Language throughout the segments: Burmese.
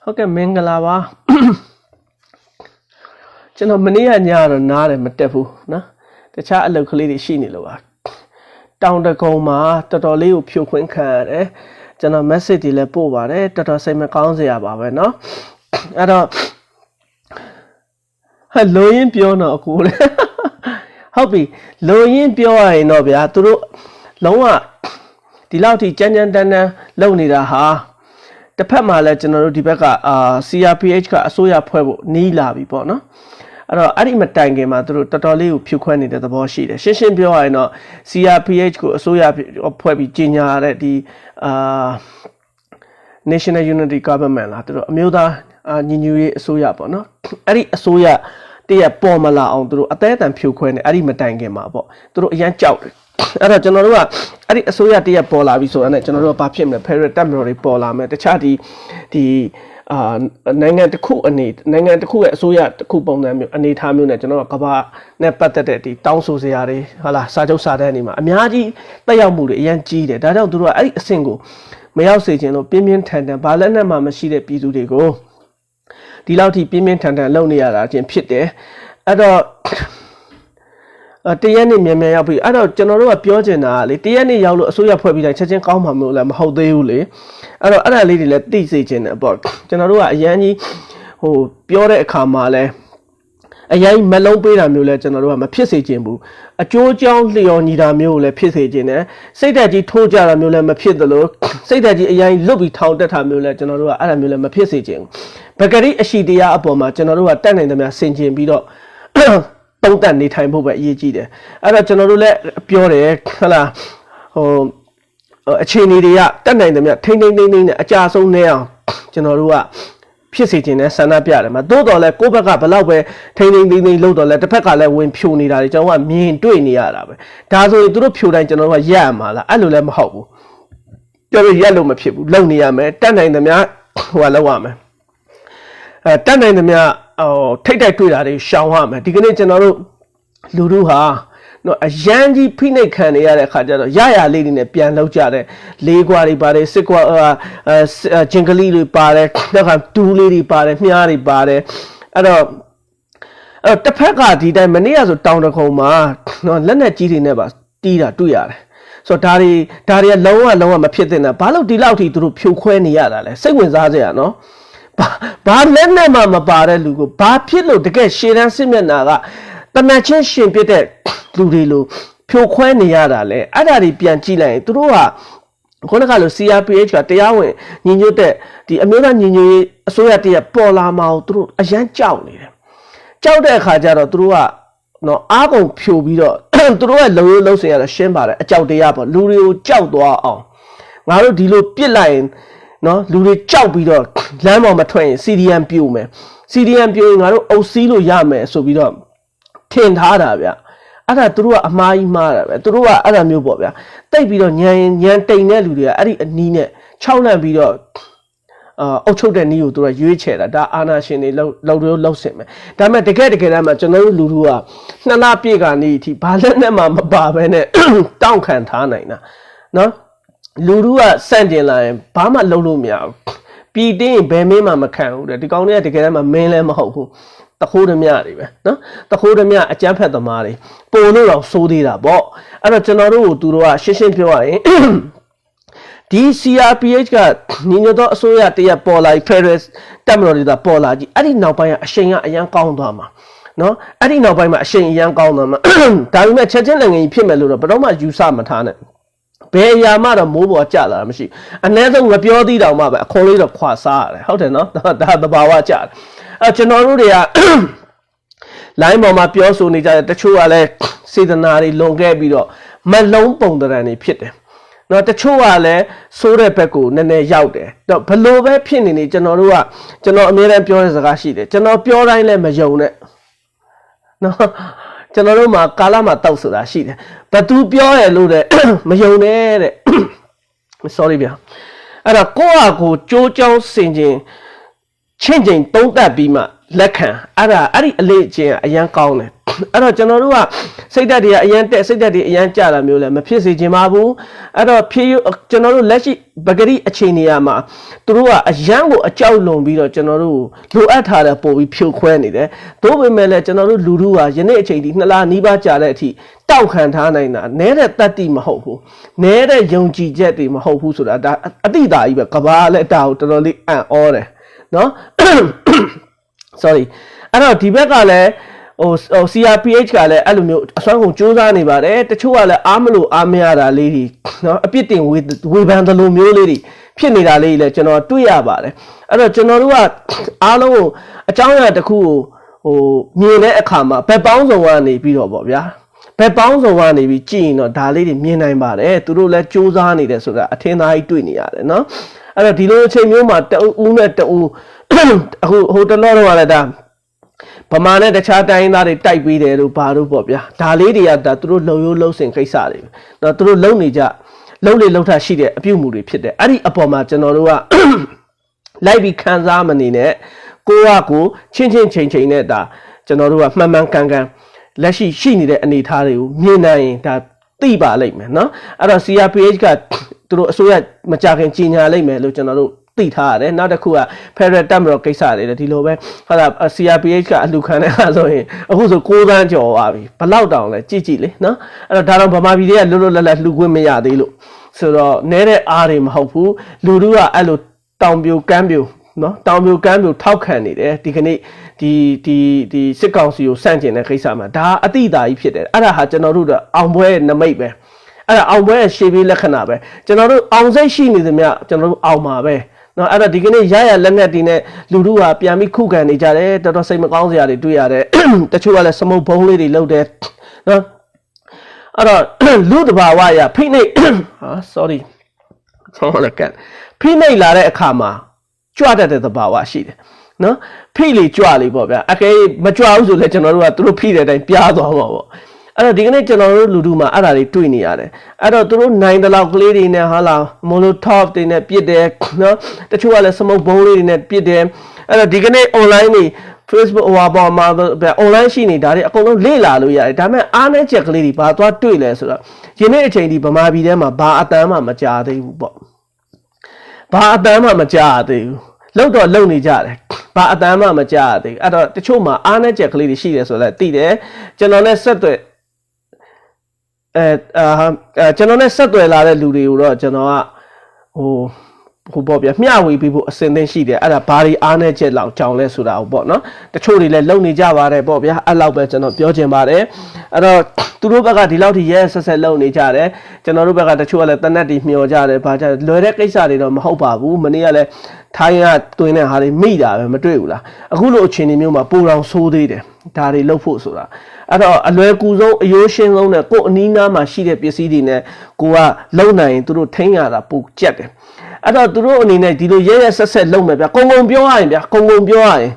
ဟုတ်ကဲ့မင်္ဂလာပါကျွန်တော်မနေ့ကညတော့နားတယ်မတက်ဘူးနော်တခြားအလုပ်ကလေးတွေရှိနေလို့ပါတောင်တကုံမှာတော်တော်လေးကိုဖြိုခွင်းခံရတယ်ကျွန်တော် message တွေလည်းပို့ပါတယ်တော်တော်စိတ်မကောင်းစရာပါပဲเนาะအဲ့တော့လိုရင်းပြောတော့အကိုလေဟုတ်ပြီလိုရင်းပြောရရင်တော့ဗျာသူတို့လုံးဝဒီလောက်ထိကြမ်းကြမ်းတမ်းတမ်းလုပ်နေတာဟာတစ်ဖက်မှာလည်းကျွန်တော်တို့ဒီဘက်ကCRPH ကအစိုးရဖွဲ့ဖို့နီးလာပြီပေါ့နော်အဲ့တော့အဲ့ဒီမတိုင်ခင်မှာသူတို့တော်တော်လေးကိုဖြူခွဲနေတဲ့သဘောရှိတယ်ရှင်းရှင်းပြောရရင်တော့ CRPH ကိုအစိုးရဖွဲ့ပြီးကြီးညာရတဲ့ဒီNational Unity Government လားသူတို့အမျိုးသားညီညွတ်ရေးအစိုးရပေါ့နော်အဲ့ဒီအစိုးရတရပေါ်မလာအောင်သူတို့အသေးအတန်ဖြူခွဲနေအဲ့ဒီမတိုင်ခင်မှာပေါ့သူတို့အရန်ကြောက်တယ်အဲ့တော့ကျွန်တော်တို့ကအဲ့ဒီအစိုးရတရပေါ်လာပြီဆိုတော့ကျွန်တော်တို့ကဘာဖြစ်မလဲ Federal တပ်မတော်တွေပေါ်လာမယ်တခြားဒီနိုင်ငံတစ်ခုနိုင်ငံတစ်ခုရဲ့အစိုးရတစ်ခုပုံစံမျိုးအနေထားမျိုးနဲ့ကျွန်တော်ကကဘာနဲ့ပတ်သက်တဲ့ဒီတောင်းဆိုစရာတွေဟုတ်လားစာချုပ်စာတမ်းတွေမှာအများကြီးတက်ရောက်မှုတွေအရန်ကြီးတယ်ဒါကြောင့်သူတို့ကအဲ့ဒီအဆင့်ကိုမရောက်စေချင်လို့ပြင်းပြင်းထန်ထန်ဘာလက်နဲ့မှမရှိတဲ့ပြည်သူတွေကိုဒီလောက်ထိပြင်းပြင်းထန်ထန်လုပ်နေရတာချင်းဖြစ်တယ်အဲ့တော့တရက်နေ့မြန်မြန်ရောက်ပြီအဲ့တော့ကျွန်တော်တို့ကပြောချင်တာကလေတရက်နေ့ရောက်လို့အစိုးရဖွဲ့ပြီးတိုင်းချက်ချင်းကောင်းမှာမဟုတ်လားမဟုတ်သေးဘူးလေအဲ့တော့အဲ့ဒါလေးတွေလည်းသိစေချင်တယ်ပေါ့ကျွန်တော်တို့ကအရန်ကြီးပြောတဲ့အခါမှာလဲအရင်မလုံးပေးတာမျိုးလဲကျွန်တော်တို့ကမဖြစ်စေချင်ဘူးအကျိုးကြောင်းလျော်ညီတာမျိုးကိုလည်းဖြစ်စေချင်တယ်စိတ်ဓာတ်ကြီးထိုးကြတာမျိုးလည်းမဖြစ်သလိုစိတ်ဓာတ်ကြီးအရင်လွတ်ပြီးထောင်တက်တာမျိုးလည်းကျွန်တော်တို့ကအဲ့ဒါမျိုးလည်းမဖြစ်စေချင်ဘူးဘဂရိအရှိတရားအပေါ်မှာကျွန်တော်တို့ကတက်နိုင်သမျှဆင်ခြင်ပြီးတော့တုံးတက်နေထိုင်ဖို့ပဲအရေးကြီးတယ်အဲ့တော့ကျွန်တော်တို့လည်းပြောတယ်ဟုတ်လားအခြေအနေတွေကတက်နိုင်သမျှထိမ့်နဲ့အကြဆုံးနေအောင်ကျွန်တော်တို့ကဖြစ်စေခြင်းနဲ့ဆန္ဒပြတယ်မှာတိုးတော်လဲကိုယ့်ဘက်ကဘလောက်ပဲထိမ့်လို့တော့လဲတစ်ဖက်ကလည်းဝင်ဖြိုနေတာတွေကျွန်တော်ကမြင်တွေ့နေရတာပဲဒါဆိုရင်သူတို့ဖြိုတိုင်းကျွန်တော်ကရက်ရမှာလားအဲ့လိုလည်းမဟုတ်ဘူးပြောပြီးရက်လို့မဖြစ်ဘူးလုံနေရမယ်တက်နိုင်သမျှလောက်ရမယ်တက်နိုင်သမျှထိတ်တိုက်တွေ့တာတွေရှောင်ရမယ်ဒီကနေ့ကျွန်တော်တို့လူတို့ဟာနော်အရန်ကြီးဖိနှိပ်ခံနေရတဲ့အခါကျတော့ရလေးတွေနဲ့ပြန်လောက်ကြတဲ့လေးကွာတွေပါတယ်စစ်ကွာဂျင်ကလီတွေပါတယ်နောက်ကတူးလေးတွေပါတယ်မြားတွေပါတယ်အဲ့တော့တစ်ဖက်ကဒီတိုင်းမနေ့ကဆိုတောင်တခုံမှာနော်လက်နဲ့ကြီးတွေနဲ့ပါတီးတာတွေ့ရတယ်ဆိုတော့ဒါတွေကလုံးဝမဖြစ်သင့်တာဘာလို့ဒီလောက်ထိသူတို့ဖြိုခွဲနေရတာလဲစိတ်ဝင်စားစရာနော်ဘာလက်နဲ့မှမပါတဲ့လူကိုဘာဖြစ်လို့တကယ်ရှေ့တန်းစစ်မျက်နှာကတမန်ချင်းရှင်ပြတဲ့လူတွေလိုဖြိုခွဲနေရတာလဲအဲ့ဒါတွေပြန်ကြည့်လိုက်ရင်သူတို့ကခုနကလို CRPH ကတရားဝင်ညီညွတ်တဲ့ဒီအမျိုးသားညီညွတ်ရေးအစိုးရတရပေါ်လာမှာကိုသူတို့အရန်ကြောက်နေတယ်ကြောက်တဲ့အခါကျတော့သူတို့ကနော်အားကုန်ဖြိုပြီးတော့သူတို့ရဲ့လုံစင်ရတာရှင်းပါတယ်အကြောက်တရားပေါ့လူတွေကိုကြောက်သွားအောင်ငါတို့ဒီလိုပြစ်လိုက်ရင်နော်လူတွေကြောက်ပြီးတော့လမ်းပေါ်မထွက်ရင် CDM ပြို့မယ် CDM ပြို့ရင်ငါတို့အုပ်စီးလို့ရမယ်ဆိုပြီးတော့ထင်ထားတာဗျအဲ့ဒါသူတို့ကအမှားကြီးမှားတာပဲသူတို့ကအဲ့ဒါမျိုးပေါ့ဗျတိတ်ပြီးတော့ညံတိမ်တဲ့လူတွေကအဲ့ဒီအနီးနဲ့6လန့်ပြီးတော့အုပ်ချုပ်တဲ့နီးကိုသူတို့ရွေးချယ်တာဒါအာဏာရှင်တွေလောက်ဆင်မယ်ဒါပေမဲ့တကယ်တမ်းမှာကျွန်တော်တို့လူထုက2လပြည့်ကနေအထိဘာလက်နဲ့မှမပါဘဲနဲ့တောင့်ခံထားနိုင်တာနော်လူထုကစန့်ကျင်လာရင်ဘာမှလုပ်လို့မရဘူးပြည်တင်းရင်ဘယ်မင်းမှမခံဘူးတဲ့ဒီကောင်တွေကတကယ်တမ်းမှာမင်းလည်းမဟုတ်ဘူးတခိုးဓမြတွေပဲနော်တခိုးဓမြအကြမ်းဖက်သမားတွေပုံလို့တော့စိုးသေးတာပေါ့အဲ့တော့ကျွန်တော်တို့ကိုသူတို့ကရှင်းပြောရရင်ဒီ CRPH ကညီညွတ်သောအစိုးရတရပေါ်လာ Federal တပ်မတော်တွေသာပေါ်လာကြီးအဲ့ဒီနောက်ပိုင်းကအရှိန်ကအရန်ကောင်းသွားမှာနော်အဲ့ဒီနောက်ပိုင်းမှာအရှိန်အရန်ကောင်းသွားမှာဒါပေမဲ့ချက်ချင်းလည်းငင်ဖြစ်မယ်လို့တော့ဘယ်တော့မှယူဆမထားနဲ့ဘယ်အရာမှတော့မိုးပေါ်ကျလာတာမရှိအနည်းဆုံးမပြောသေးတောင်မှပဲအခေါ်လေးတော့ခွာစားရတယ်ဟုတ်တယ်နော်ဒါသဘာဝကျတယ်ကျွန်တော်တို့တွေကလိုင်းပေါ်မှာပြောဆိုနေကြတဲ့တချို့ကလည်းစေတနာတွေလွန်ခဲ့ပြီးတော့မလုံးပုံတရံတွေဖြစ်တယ်နော်တချို့ကလည်းစိုးတဲ့ဘက်ကိုနည်းနည်းရောက်တယ်တော့ဘလို့ပဲဖြစ်နေကျွန်တော်အမြဲတမ်းပြောတဲ့စကားရှိတယ်ကျွန်တော်ပြောတိုင်းလည်းမယုံနဲ့နော်ကျွန်တော်တို့မှာကာလမှာတောက်ဆိုတာရှိတယ်ဘသူပြောရလို့တဲ့မယုံနဲ့တဲ့ sorry ဗျာအဲ့ဒါကိုယ့်အကိုကြိုးကြောင်းစင်ချင်းချင့်ချိန်တုံးတက်ပြီးမှလက်ခံအဲ့ဒီအလေးချင်းအရန်ကောင်းတယ် အဲ့တော့ကျွန်တော်တို့ကစိတ်ဓာတ်တွေကအရန်တက်စိတ်ဓာတ်တွေအရန်ကျလာမျိုးလဲမဖြစ်စေချင်ပါဘူးအဲ့တော့ကျွန်တော်တို့လက်ရှိပဂရိအခြေအနေမှာသူတို့ကအရန်ကိုအကြောက်လွန်ပြီးတော့ကျွန်တော်တို့လိုအပ်ထားတဲ့ပို့ပြီးဖြိုခွဲနေတယ်သို့ပေမဲ့လည်းကျွန်တော်တို့လူထုကယနေ့အချိန်ထိ2လနီးပါးကြာတဲ့အထိတောက်ခံထားနိုင်တာနဲတဲ့တတ်တိမဟုတ်ဘူးနဲတဲ့ယုံကြည်ချက်တွေမဟုတ်ဘူးဆိုတာဒါအတိတာကြီးပဲကဘာလည်းတာကိုတော်တော်လေးအံ့ဩတယ်နော် sorry အဲ့တော့ဒီဘက်ကလည်းCRPH ကလည်းအဲ့လိုမျိုးအစွမ်းကုန်စူးစမ်းနေပါတယ်တချို့ကလည်းအားမလို့အားမရတာလေးတွေနော်အပြစ်တင်ဝေဖန်သလိုမျိုးလေးတွေဖြစ်နေတာလေးတွေလည်းကျွန်တော်တွေ့ရပါတယ်အဲ့တော့ကျွန်တော်တို့ကအားလုံးကိုအကြောင်းအရာတစ်ခုကိုမြင်တဲ့အခါမှာဘက်ပေါင်းစုံကနေပြီးတော့ပေါ့ဗျာဘက်ပေါင်းစုံကနေပြီးကြည့်ရင်တော့ဒါလေးတွေမြင်နိုင်ပါတယ်သူတို့လည်းစူးစမ်းနေတယ်ဆိုတာအထင်သာကြီးတွေ့နေရတယ်နော်အဲ့တော့ဒီလိုအချိန်မျိုးမှာတဦးနဲ့တဦးအခုဟိုတလောတော့လည်းဒါဗမာနဲ့တခြားတိုင်းသားတွေတိုက်ပေးတယ်လို့ဘာလို့ပေါ့ဗျာဒါလေးတွေကဒါသူတို့လုံရိုးလုံစင်ကိစ္စတွေနော်သူတို့လုံနေကြလုံလေလုံထရှိတဲ့အပြုတ်မှုတွေဖြစ်တယ်အဲ့ဒီအပေါ်မှာကျွန်တော်တို့ကလိုက်ပြီးခံစားမနေနဲ့ကိုချင်းချိန်နဲ့ဒါကျွန်တော်တို့ကမှန်မှန်ကန်လက်ရှိနေတဲ့အနေအထားတွေကိုမြင်နိုင်ရင်ဒါသိပါလိမ့်မယ်နော်အဲ့တော့ CRPH ကသူတို့အစိုးရမကြခင်ကြီးညာလိမ့်မယ်လို့ကျွန်တော်တို့သိထားရတယ်နောက်တစ်ခုက Federal တပ်မတော်ကိစ္စတွေလည်းဒီလိုပဲဟုတ်လား CRPH ကအလှခံတဲ့အားဆိုရင်အခုဆို6သန်းကျော်သွားပြီဘလောက်တောင်လဲကြည့်လေနော်အဲ့တော့ဒါတော့ဗမာပြည်တွေကလွတ်လွတ်လပ်လပ်လှူခွင့်မရသေးလို့ဆိုတော့နဲတဲ့အားတွေမဟုတ်ဘူးလူတို့ကအဲ့လိုတောင်ပြိုကမ်းပြိုနော်တောင်ပြိုကမ်းပြိုထောက်ခံနေတယ်ဒီကနေ့ဒီစစ်ကောင်စီကိုစန့်ကျင်တဲ့ကိစ္စမှာဒါအတိအသာကြီးဖြစ်တယ်အဲ့ဒါဟာကျွန်တော်တို့ကအောင်ပွဲနမိတ်ပဲအဲ့ဒါအောင်ပွဲရှေ့ပြေးလက္ခဏာပဲကျွန်တော်တို့အောင်စိတ်ရှိနေသမျှကျွန်တော်တို့အောင်ပါပဲနော်အဲ့တော့ဒီကနေ့ရလက်နက်တွေနဲ့လူတို့ကပြန်ပြီးခုခံနေကြတယ်တော်တော်စိတ်မကောင်းစရာတွေတွေ့ရတယ်တချို့ကလည်းစမုတ်ဘုံလေးတွေလုပ်တယ်နော်အဲ့တော့လူတဘာဝရဖိနှိပ်ဟာ sorry ဆောင်းရကဖိနှိပ်လာတဲ့အခါမှာကြွတတ်တဲ့တဘာဝရှိတယ်နော်ဖိလေကြွလေပေါ့ဗျာအကယ်မကြွဘူးဆိုလဲကျွန်တော်တို့ကသူတို့ဖိတဲ့အတိုင်းပြားသွားမှာပေါ့အဲ့တော့ဒီကနေ့ကျွန်တော်တို့လူထုမှာအဲ့ဒါတွေတွေ့နေရတယ်အဲ့တော့သူတို့နိုင်တဲ့လောက်ကလေးတွေနဲ့ဟာလာမိုလိုထော့တွေနဲ့ပြစ်တယ်နော်တချို့ကလည်းစမုတ်ဘုံလေးတွေနဲ့ပြစ်တယ်အဲ့တော့ဒီကနေ့ online တွေ Facebook ဟိုပေါ်မှာ online ရှိနေတာတွေအကုန်လုံးလေ့လာလို့ရတယ်ဒါပေမဲ့အားနည်းချက်ကလေးတွေဘာသွားတွေ့လဲဆိုတော့ယနေ့အချိန်ဒီဗမာပြည်ထဲမှာဘာအတန်းမှမကြားသေးဘူးပေါ့ဘာအတန်းမှမကြားသေးဘူးလောက်တော့လုံနေကြတယ်ဘာအတန်းမှမကြားသေးဘူးအဲ့တော့တချို့မှာအားနည်းချက်ကလေးတွေရှိတယ်ဆိုတော့သိတယ်ကျွန်တော်နဲ့ဆက်သွယ်ကျွန်တော်နဲ့ဆက်သွယ်လာတဲ့လူတွေကိုတော့ကျွန်တော်ကဟိုပေါ့ဗျာမျှဝေပေးဖို့အစင်သင်းရှိတယ်အဲ့ဒါဘာတွေအားနေချက်လောက်ကြောင်လဲဆိုတာပေါ့နော်တချို့တွေလည်းလုံနေကြပါတယ်ပေါ့ဗျာအဲ့လောက်ပဲကျွန်တော်ပြောချင်ပါတယ်အဲ့တော့သူတို့ဘက်ကဒီလောက်ထိရဲဆက်လုံနေကြတယ်ကျွန်တော်တို့ဘက်ကတချို့ကလည်းတနက်တီမျောကြတယ်ဘာကြလွယ်တဲ့ကိစ္စတွေတော့မဟုတ်ပါဘူးမနေ့ကလည်းထိုင်းကတွင်းတဲ့ဟာတွေမိတာပဲမတွေ့ဘူးလားအခုလိုအခြေအနေမျိုးမှာပူတော်ဆိုးသေးတယ်ဒါတွေလှုပ်ဖို့ဆိုတာအဲ့တော့အလွယ်ကူဆုံးအယိုးရှင်းဆုံးနဲ့ကိုယ်အနီးနားမှာရှိတဲ့ပစ္စည်းတွေနဲ့ကိုကလုံနိုင်ရင်သူတို့ထိန်းရတာပိုကြက်တယ်အဲ့တော့သူတို့အနေနဲ့ဒီလိုရဲဆက်လုံမယ်ဗျာကုံပြောရရင်ဗျာကုံပြောရရင်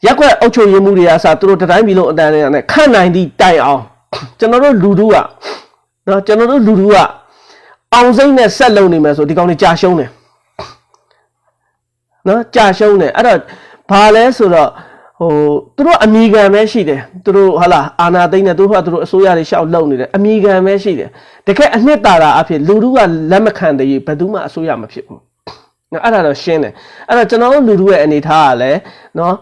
ရက်ွက်အုပ်ချုပ်ရေးမှုတွေအစားသူတို့တတိုင်းပြည်လုံးအတန်းနဲ့ခန့်နိုင်သည့်တိုင်အောင်ကျွန်တော်တို့လူထုကနော်ကျွန်တော်တို့လူထုကအောင်စိမ့်နဲ့ဆက်လုံနေမယ်ဆိုဒီကောင်တွေကြာရှုံးတယ်နော်ကြာရှုံးတယ်အဲ့တော့ဘာလဲဆိုတော့သူတို့အမိခံပဲရှိတယ်သူတို့ဟာလာအာနာသိန်းနဲ့သူတို့အစိုးရတွေရှောက်လုံနေတယ်အမိခံပဲရှိတယ်တကယ်အနှစ်သာရအဖြစ်လူထုကလက်မခံတဲ့ဘယ်သူမှအစိုးရမဖြစ်ဘူးနော်အဲ့ဒါတော့ရှင်းတယ်အဲ့တော့ကျွန်တော်တို့လူထုရဲ့အနေထားကလည်းနော်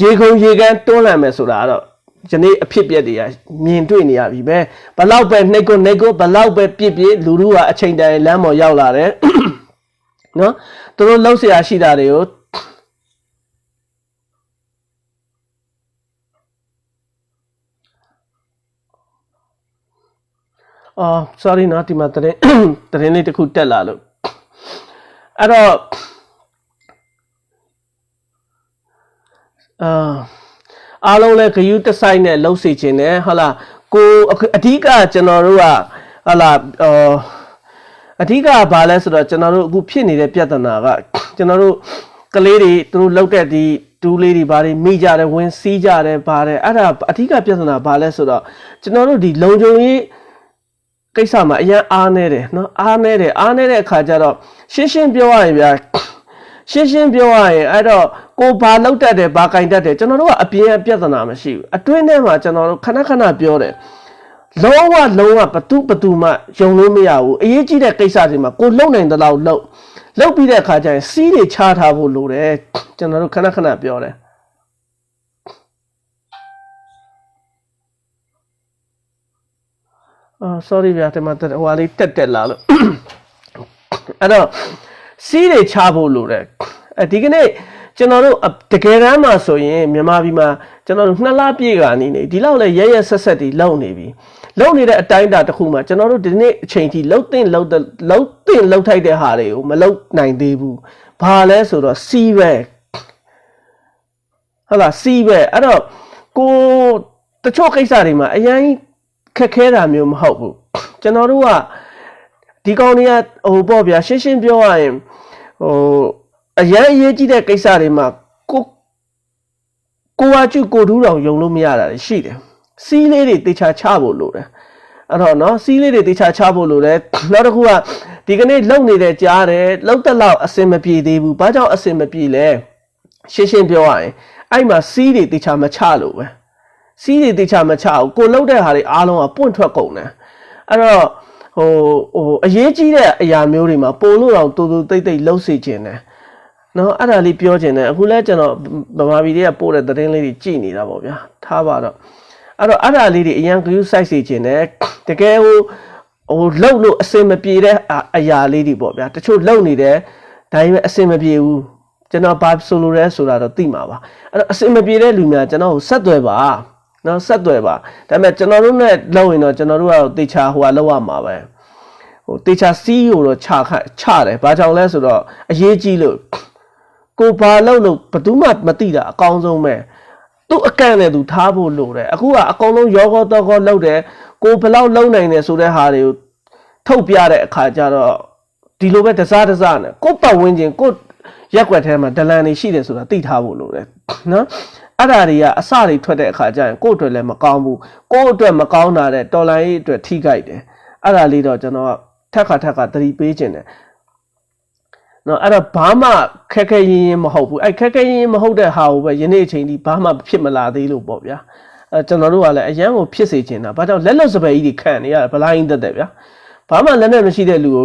ရေကုန်ရေကန်းတွန်းလှန်မယ်ဆိုတာကတော့ယနေ့အဖြစ်ပြက်တွေကမြင်တွေ့နေရပြီပဲဘလောက်ပဲနှိတ်ကိုဘလောက်ပဲပြစ်လူထုကအချိန်တန်လမ်းပေါ်ရောက်လာတယ်နော်သူတို့လှုပ်ရှားရှိတာတွေကိုsorry နော်ဒီမှာတရင်လေးတစ်ခုတက်လာလို့အဲ့တော့အားလုံးလည်းဂယုတဆိုင်နဲ့လှုပ်စေခြင်းနဲ့ဟုတ်လားကိုအဓိကကျွန်တော်တို့ကဟုတ်လားအဓိကဘာလဲဆိုတော့ကျွန်တော်တို့အခုဖြစ်နေတဲ့ပြဿနာကကျွန်တော်တို့ကလေးတွေသူတို့လောက်တဲ့ဒီတူးလေးတွေဘာတွေမိကြတယ်ဝင်စီးကြတယ်ပါတယ်အဲ့ဒါအဓိကပြဿနာဘာလဲဆိုတော့ကျွန်တော်တို့ဒီလုံခြုံရေးကိစ္စမှာအရင်အားနေတယ်နော်အားနေတဲ့အခါကျတော့ရှင်းပြောရရင်ဗျာ ရှင်းပြောရရင်အဲ့တော့ကိုဘာလောက်တတ်တယ်ဘာကင်တတ်တယ်ကျွန်တော်တို့ကအပြင်းအပြဿနာမရှိဘူးအတွင်းထဲမှာကျွန်တော်တို့ခဏပြောတယ်လုံးဝဘသူမှယုံလို့မရဘူးအရေးကြီးတဲ့ကိစ္စတွေမှာကိုလုံနိုင်တဲ့လောက်လုံပြီးတဲ့အခါကျရင်စီးတွေချထားဖို့လိုတယ်ကျွန်တော်တို့ခဏပြောတယ်sorry ဗျာဒီမှာဟိုလေးတက်လာလို့အဲ့တော့စီးတွေချဖို့လိုတယ်ဒီကနေ့ကျွန်တော်တို့တကယ်တမ်းမှာဆိုရင်မြန်မာပြည်မှာကျွန်တော်တို့2လပြည့်ကနေနေဒီလောက်လဲရဲဆက်တီလုံနေပြီလုံနေတဲ့အတိုင်းအတာတစ်ခုမှာကျွန်တော်တို့ဒီနေ့အချိန်ထိလုံထိုက်တဲ့ဟာတွေကိုမလုံနိုင်သေးဘူးဘာလဲဆိုတော့စီးပဲဟုတ်လားစီးပဲအဲ့တော့ကိုတချို့ကိစ္စတွေမှာအရင်ခက်ခဲတာမျိုးမဟုတ်ဘူးကျွန်တော်တို့ကဒီကောင်တွေကဟိုပေါ့ဗျာရှင်းပြောရရင်အရေးကြီးတဲ့ကိစ္စတွေမှာကိုဝါကျကိုထူးတော်ယုံလို့မရတာရှိတယ်စီးလေးတွေတေချာချဖို့လိုတယ်အဲ့တော့နော်စီးလေးတွေတေချာချဖို့လိုတယ်နောက်တစ်ခုကဒီကနေ့လုံနေတဲ့ကြားတယ်လုံတက်လောက်အစင်မပြေသေးဘူးဘာကြောင့်အစင်မပြေလဲရှင်းပြောရရင်အဲ့မှာစီးတွေတေချာမချလို့ပဲစီးတွေတေချာမချဘူးကိုလုံတဲ့ဟာတွေအားလုံးကပွင့်ထွက်ကုန်တယ်အဲ့တော့အရေးကြီးတဲ့အရာမျိုးတွေမှာပို့လို့တော့တူတိတ်လှုပ်စေခြင်းတယ်နော်အဲ့ဒါလေးပြောချင်တယ်အခုလဲကျွန်တော်ဗမာပြည်တွေကပို့တဲ့သတင်းလေးတွေကြည့်နေတာပေါ့ဗျာထားပါတော့အဲ့တော့အဲ့ဒါလေးတွေအရန်ဂရုစိုက်စေခြင်းတယ်တကယ်လှုပ်လို့အစင်မပြေတဲ့အရာလေးတွေပေါ့ဗျာတချို့လှုပ်နေတယ်ဒါပေမဲ့အစင်မပြေဘူးကျွန်တော်ဘာဆိုလိုလဲဆိုတာတော့သိမှာပါအဲ့တော့အစင်မပြေတဲ့လူများကျွန်တော်ကိုဆက်သွယ်ပါနော်ဆက်သွယ်ပါဒါပေမဲ့ကျွန်တော်တို့နဲ့လှုပ်ရင်တော့ကျွန်တော်တို့ကတော့တေချာလှုပ်ရမှာပဲတေချာစီးကိုတော့ချတယ်ဘာကြောင့်လဲဆိုတော့အရေးကြီးလို့ကိုဘာလို့ဘယ်သူမှမသိတာအကောင်းဆုံးပဲသူ့အကန့်နဲ့သူထားဖို့လိုတယ်အခုကအကောင်လုံးရောကောတော့ကောလောက်တယ်ကိုဘယ်လောက်လုံနိုင်တယ်ဆိုတဲ့ဟာတွေကိုထုတ်ပြတဲ့အခါကျတော့ဒီလိုပဲတစားနဲ့ကိုပတ်ဝန်းကျင်ကိုရက်ွက်ထဲမှာဒလန်တွေရှိတယ်ဆိုတာသိထားဖို့လိုတယ်နော်အဲ့ဒါတွေကအစတွေထွက်တဲ့အခါကျရင်ကို့အတွက်လည်းမကောင်းဘူးကို့အတွက်မကောင်းတာတဲ့တော်လိုင်းရေးအတွက်ထိခိုက်တယ်အဲ့ဒါလေးတော့ကျွန်တော်ထက်ခါသတိပေးခြင်းတယ်နော်အဲ့တော့ဘာမှခက်ခဲရင်မဟုတ်ဘူးအဲ့ခက်ခဲရင်မဟုတ်တဲ့ဟာကိုပဲယနေ့အချိန်ဒီဘာမှဖြစ်မလာသေးလို့ပေါ့ဗျာကျွန်တော်တို့ကလည်းအရန်ကိုဖြစ်စေချင်တာဘာကြောင့်လက်လွတ်စပယ်ကြီးတွေခံနေရဗလိုင်းတက်ဗျာဘာမှလက်နဲ့မရှိတဲ့လူကို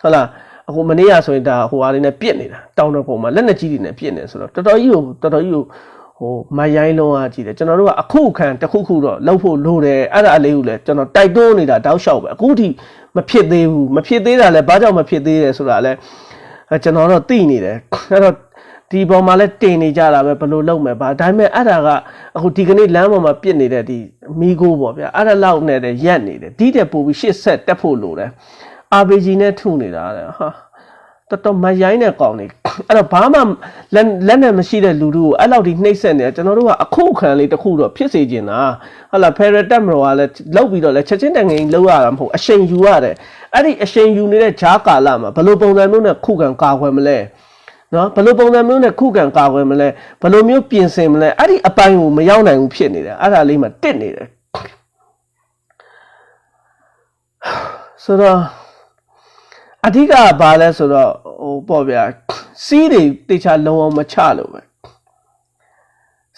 ဟုတ်လားအခုမနေ့ကဆိုရင်ဒါဟိုဟာလေးနဲ့ပြစ်နေတာတောင်းတဲ့ပုံမှာလက်နဲ့ကြီးတွေနဲ့ပြစ်နေဆိုတော့တော်တော်ကြီးကိုမရိုင်းလုံးအားကြည့်တယ်ကျွန်တော်တို့ကအခုခံတစ်ခုတော့လှုပ်ဖို့လိုတယ်အဲ့ဒါအလေးကိုလည်းကျွန်တော်တိုက်တွန်းနေတာတောက်လျှောက်ပဲအခုထိမဖြစ်သေးဘူးမဖြစ်သေးတာလည်းဘာကြောင့်မဖြစ်သေးလဲဆိုတာလည်းကျွန်တော်တော့သိနေတယ်အဲ့တော့ဒီပေါ်မှာလည်းတင်နေကြတာပဲဘယ်လိုလုပ်မယ်ဗာဒါပေမဲ့အဲ့ဒါကအခုဒီကနေ့လမ်းပေါ်မှာပြစ်နေတဲ့ဒီမီးကိုပေါ့ဗျာအဲ့ဒါလောက်နဲ့ရက်နေတယ်ဒီတဲ့ပို့ပြီးရှစ်ဆက်တက်ဖို့လိုတယ် RPG နဲ့ထုနေတာတဲ့ဟာတော်မရိုင်းတဲ့ကောင်နေအဲ့တော့ဘာမှလက်နဲ့မရှိတဲ့လူတို့ကိုအဲ့လောက်ဒီနှိမ့်ဆက်နေကျွန်တော်တို့ကအခုခံလေးတစ်ခုတော့ဖြစ်စေချင်တာဟုတ်လားဖယ်ရတက်မတော်ကလည်းလောက်ပြီးတော့လည်းချက်ချင်းတန်ငင်လောက်ရတာမဟုတ်အရှိန်ယူရတယ်အဲ့ဒီအရှိန်ယူနေတဲ့ဂျားကာလမှာဘယ်လိုပုံစံမျိုးနဲ့ခုခံကာကွယ်မလဲနော်ဘယ်လိုပုံစံမျိုးနဲ့ခုခံကာကွယ်မလဲဘယ်လိုမျိုးပြင်ဆင်မလဲအဲ့ဒီအပိုင်းကိုမရောက်နိုင်ဘူးဖြစ်နေတယ်အဲ့ဒါလေးမှတစ်နေတယ်ဆိုတော့အဓိကဘာလဲဆိုတော့ပေါ့ဗျာစီးတွေတေချာလုံအောင်မချလို့ပဲ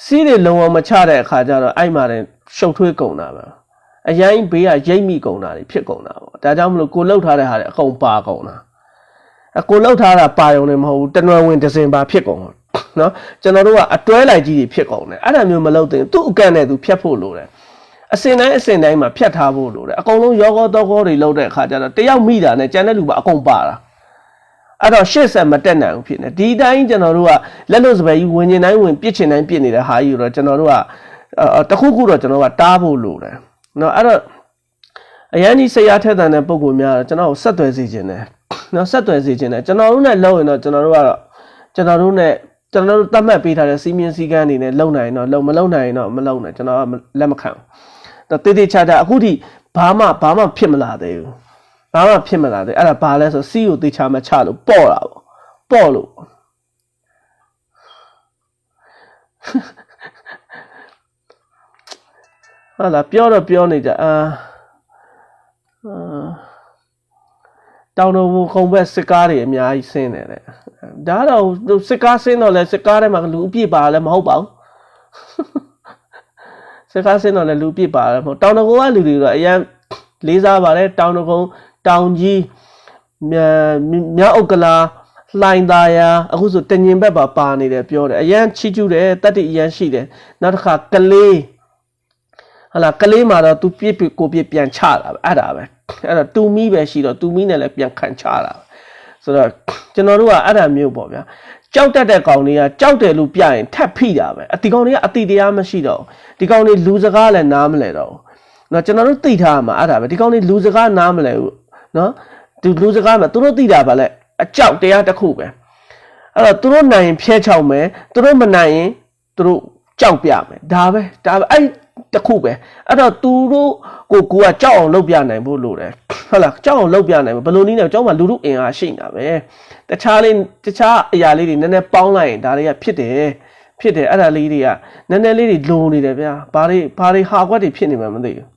စီးတွေလုံအောင်မချတဲ့အခါကျတော့အဲ့မှာလည်းရှုပ်ထွေးကုန်တာပဲအရင်ဘေးကရိပ်မိကုန်တာတွေဖြစ်ကုန်တာပေါ့ဒါကြောင့်မလို့ကိုလှုပ်ထားတဲ့ဟာတွေအကုန်ပါကုန်တာကိုလှုပ်ထားတာပါယုံနေမဟုတ်ဘူးတနွယ်ဝင်ဒဇင်ပါဖြစ်ကုန်တော့နော်ကျွန်တော်တို့ကအတွဲလိုက်ကြီးတွေဖြစ်ကုန်တယ်အဲ့ဒါမျိုးမလုပ်သင့်သူ့အကန့်နဲ့သူဖြတ်ဖို့လိုတယ်အစင်တိုင်းမှာဖြတ်ထားဖို့လိုတယ်အကုန်လုံးရောကောတော့ကောတွေလှုပ်တဲ့အခါကျတော့တယောက်မိတာနဲ့ကြံတဲ့လူပါအကုန်ပါတာအဲ့တော့ရှေ့ဆက်မတက်နိုင်ဘူးဖြစ်နေဒီတိုင်းကျွန်တော်တို့ကလက်လွတ်စပယ်ကြီးဝင်ကျင်တိုင်းဝင်ပြစ်ချင်တိုင်းပြစ်နေတဲ့ဟာကြီးတော့ကျွန်တော်တို့ကတခုခုတော့ကျွန်တော်ကတားဖို့လိုတယ်နော်အဲ့တော့အရန်ကြီးဆရာထက်တဲ့ပုံကူများတော့ကျွန်တော်ကိုဆက်သွယ်စေခြင်းတယ်နော်ဆက်သွယ်စေခြင်းတယ်ကျွန်တော်တို့နဲ့လုပ်ရင်တော့ကျွန်တော်တို့သတ်မှတ်ပေးထားတဲ့စီးမြင့်စည်းကမ်းအနေနဲ့လုပ်နိုင်တော့လုပ်မလုပ်နိုင်တော့မလုပ်နိုင်ကျွန်တော်ကလက်မခံဘူးတေးသေးချာချာအခုထိဘာမှဖြစ်မလာသေးဘူးဘာမှဖြစ်မလာသေးအဲ့ဒါဘာလဲဆိုစီးကိုတေချာမချလို့ပေါ့တာပေါ့လို့ဟာလာပြောနေကြတောင်တော်ဘုံဘက်စစ်ကားတွေအများကြီးဆင်းနေတယ် ဒါတော့စစ်ကားဆင်းတော့လဲစစ်ကားထဲမှာလူအပြည့်ပါလဲမဟုတ်ပါဘူးစစ်ကားဆင်းတော့လဲလူပြည့်ပါလဲမဟုတ်တောင်တကုန်းကလူတွေတော့အရင်လေးစားပါတယ်တောင်တကုန်းတောင်ကြီးမြောက်ဥက္ကလာလှိုင်သာယာအခုဆိုတညင်ဘက်ပါနေတယ်ပြောတယ်အရင်ချီကျူးတယ်တတိအရင်ရှိတယ်နောက်တစ်ခါကလေးဟလာကလေးမှာတော့သူပြစ်ကိုပြစ်ပြန်ချတာပဲအဲ့ဒါပဲအဲ့တော့တူမီပဲရှိတော့တူမီနဲ့လည်းပြန်ခံချတာဆိုတော့ကျွန်တော်တို့ကအဲ့ဒါမျိုးပေါ့ဗျာကြောက်တတ်တဲ့ကောင်တွေကကြောက်တယ်လို့ပြရင်ထပ်ဖိတာပဲဒီကောင်တွေကအတိတရားမရှိတော့ဒီကောင်တွေလူစကားလည်းနားမလဲတော့နော်ကျွန်တော်တို့သိထားမှာအဲ့ဒါပဲဒီကောင်တွေလူစကားနားမလဲဘူးနော်ဒီလူစကားမှာသူတို့သိတာပါလဲအကြောက်တရားတစ်ခုပဲအဲ့တော့သူတို့နိုင်ရင်ဖျဲချောက်မယ်သူတို့မနိုင်ရင်သူတို့ကြောက်ပြမယ်ဒါပဲအဲ့တခုပဲအဲ့တော့သူတို့ကိုကကြောက်အောင်လုပ်ပြနိုင်ဖို့လိုတယ်ဟုတ်လားကြောက်အောင်လုပ်ပြနိုင်ဘယ်လိုနည်းနဲ့ကြောက်မှလူတို့အင်အားရှိနေတာပဲတခြားအရာလေးတွေနည်းနည်းပေါင်းလိုက်ရင်ဒါတွေကဖြစ်တယ်အဲ့ဒါလေးတွေကနည်းနည်းလေးတွေလိုနေတယ်ဗျာဘာတွေဟာကွက်တွေဖြစ်နေမှမသိဘူ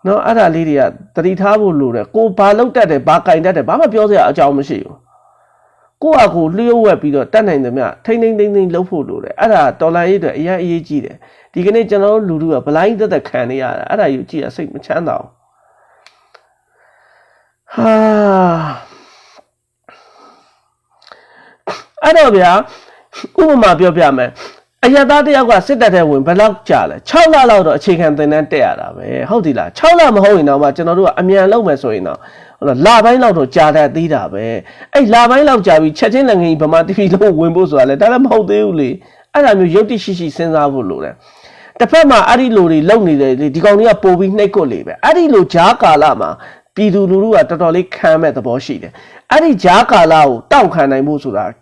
းနော်အဲ့ဒါလေးတွေကတတိထားဖို့လိုတယ်ကိုဘာလုပ်တတ်တယ်ဘာကင်တတ်တယ်ဘာမှပြောစရာအကြောင်းမရှိဘူးကိုယ့်အကူလျှို့ဝှက်ပြီးတော့တတ်နိုင်တယ်မြထိမ့်လုပ်ဖို့လိုတယ်အဲ့ဒါတော်လိုင်းရေးအတွက်အရင်အရေးကြီးတယ်ဒီကနေ့ကျွန်တော်တို့လူတို့ကဗလိုင်းသက်ခံနေရတာအဲ့ဒါယူကြည့်ရစိတ်မချမ်းသာဘူးဟာအဲ့တော့ဗျာဥပမာပြောပြမယ်အရသားတယောက်ကစစ်တပ်ထဲဝင်ဘယ်လောက်ကြာလဲ6လလောက်တော့အခြေခံသင်တန်းတက်ရတာပဲဟုတ်ပြီလား6လမဟုတ်ရင်တော့မှကျွန်တော်တို့ကအမြန်လုပ်မယ်ဆိုရင်တော့လပိုင်းလောက်တော့ကြာတတ်သေးတာပဲအဲ့လပိုင်းလောက်ကြာပြီးချက်ချင်းလည်းငင်းဗမာ TV လုံးဝင်ဖို့ဆိုတာလဲဒါလည်းမဟုတ်သေးဘူးလေအဲ့ဒါမျိုးရုပ်တိရှိစဉ်းစားဖို့လိုတယ်တစ်ဖက်မှာအဲ့ဒီလိုတွေလုံနေတယ်ဒီကောင်တွေကပို့ပြီးနှိပ်ကွက်လေပဲအဲ့ဒီလိုဂျားကာလမှာပြည်သူလူထုကတော်တော်လေးခံမဲ့သဘောရှိတယ်အဲ့ဒီဂျားကာလကိုတောက်ခံနိုင်ဖို့ဆိုတာ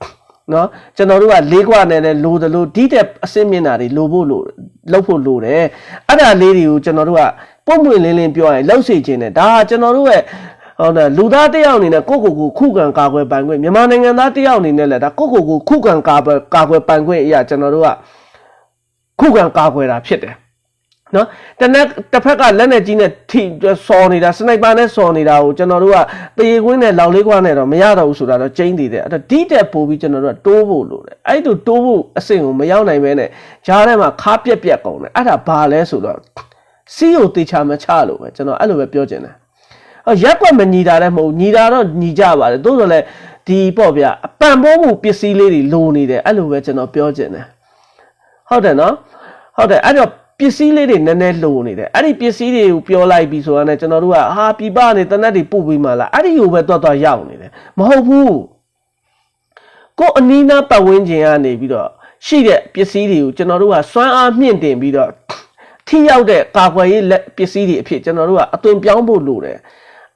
နော်ကျွန်တော်တို့ကလေးကွာနဲ့လည်းလိုတယ်လို့ဒီတဲ့အစင်းမြင်တာတွေလိုဖို့လုပ်ဖို့လိုတယ်အဲ့ဒါလေးတွေကိုကျွန်တော်တို့ကပုံမှန်လင်းပြောရင်လှုပ်စေခြင်းနဲ့ဒါကျွန်တော်တို့ရဲ့ဟုတ်တယ်လူသားတယောက်အနေနဲ့ကိုခုခံကာကွယ်ပိုင်ခွင့်မြန်မာနိုင်ငံသားတယောက်အနေနဲ့လည်းဒါကိုခုခံကာကွယ်ပိုင်ခွင့်အရာကျွန်တော်တို့ကခုခံကာကွယ်တာဖြစ်တယ်နော်တစ်ဖက်ကလက်နဲ့ကြီးနဲ့ထိစော်နေတာစနိုက်ပါနဲ့စော်နေတာကိုကျွန်တော်တို့ကတရေကွင်းနဲ့လောက်လေးကွာနဲ့တော့မရတော့ဘူးဆိုတာတော့ကျိန်းတည်တယ်အဲ့တော့ဒီတက်ပို့ပြီးကျွန်တော်တို့ကတိုးဖို့လိုတယ်အဲ့လိုတိုးဖို့အဆင့်ကိုမရောက်နိုင်ပဲနဲ့ဂျားထဲမှာခါပြက်ကုန်တယ်အဲ့ဒါဘာလဲဆိုတော့စီးကိုတေချာမချလို့ပဲကျွန်တော်အဲ့လိုပဲပြောချင်တယ်ရက်ကွက်မညီတာလည်းမဟုတ်ညီတာတော့ညီကြပါတယ်သို့တော်လည်းဒီပေါ့ဗျာအပံ့ပိုးမှုပစ္စည်းလေးတွေလိုနေတယ်အဲ့လိုပဲကျွန်တော်ပြောချင်တယ်ဟုတ်တယ်နော်ဟုတ်တယ်အဲ့တော့ပစ္စည်းလေးတွေနည်းနည်းလိုနေတယ်အဲ့ဒီပစ္စည်းတွေကိုပြောလိုက်ပြီးဆိုတော့ကျွန်တော်တို့ကဟာပြပနေတနက်တွေပို့ပြီးမှလားအဲ့ဒီကိုပဲတော့ရောက်နေတယ်မဟုတ်ဘူးကိုအနီးနားပတ်ဝန်းကျင်ကနေပြီးတော့ရှိတဲ့ပစ္စည်းတွေကိုကျွန်တော်တို့ကစွမ်းအားမြင့်တင်ပြီးတော့ထိရောက်တဲ့ကာကွယ်ရေးပစ္စည်းတွေအဖြစ်ကျွန်တော်တို့ကအသွင်ပြောင်းဖို့လိုတယ်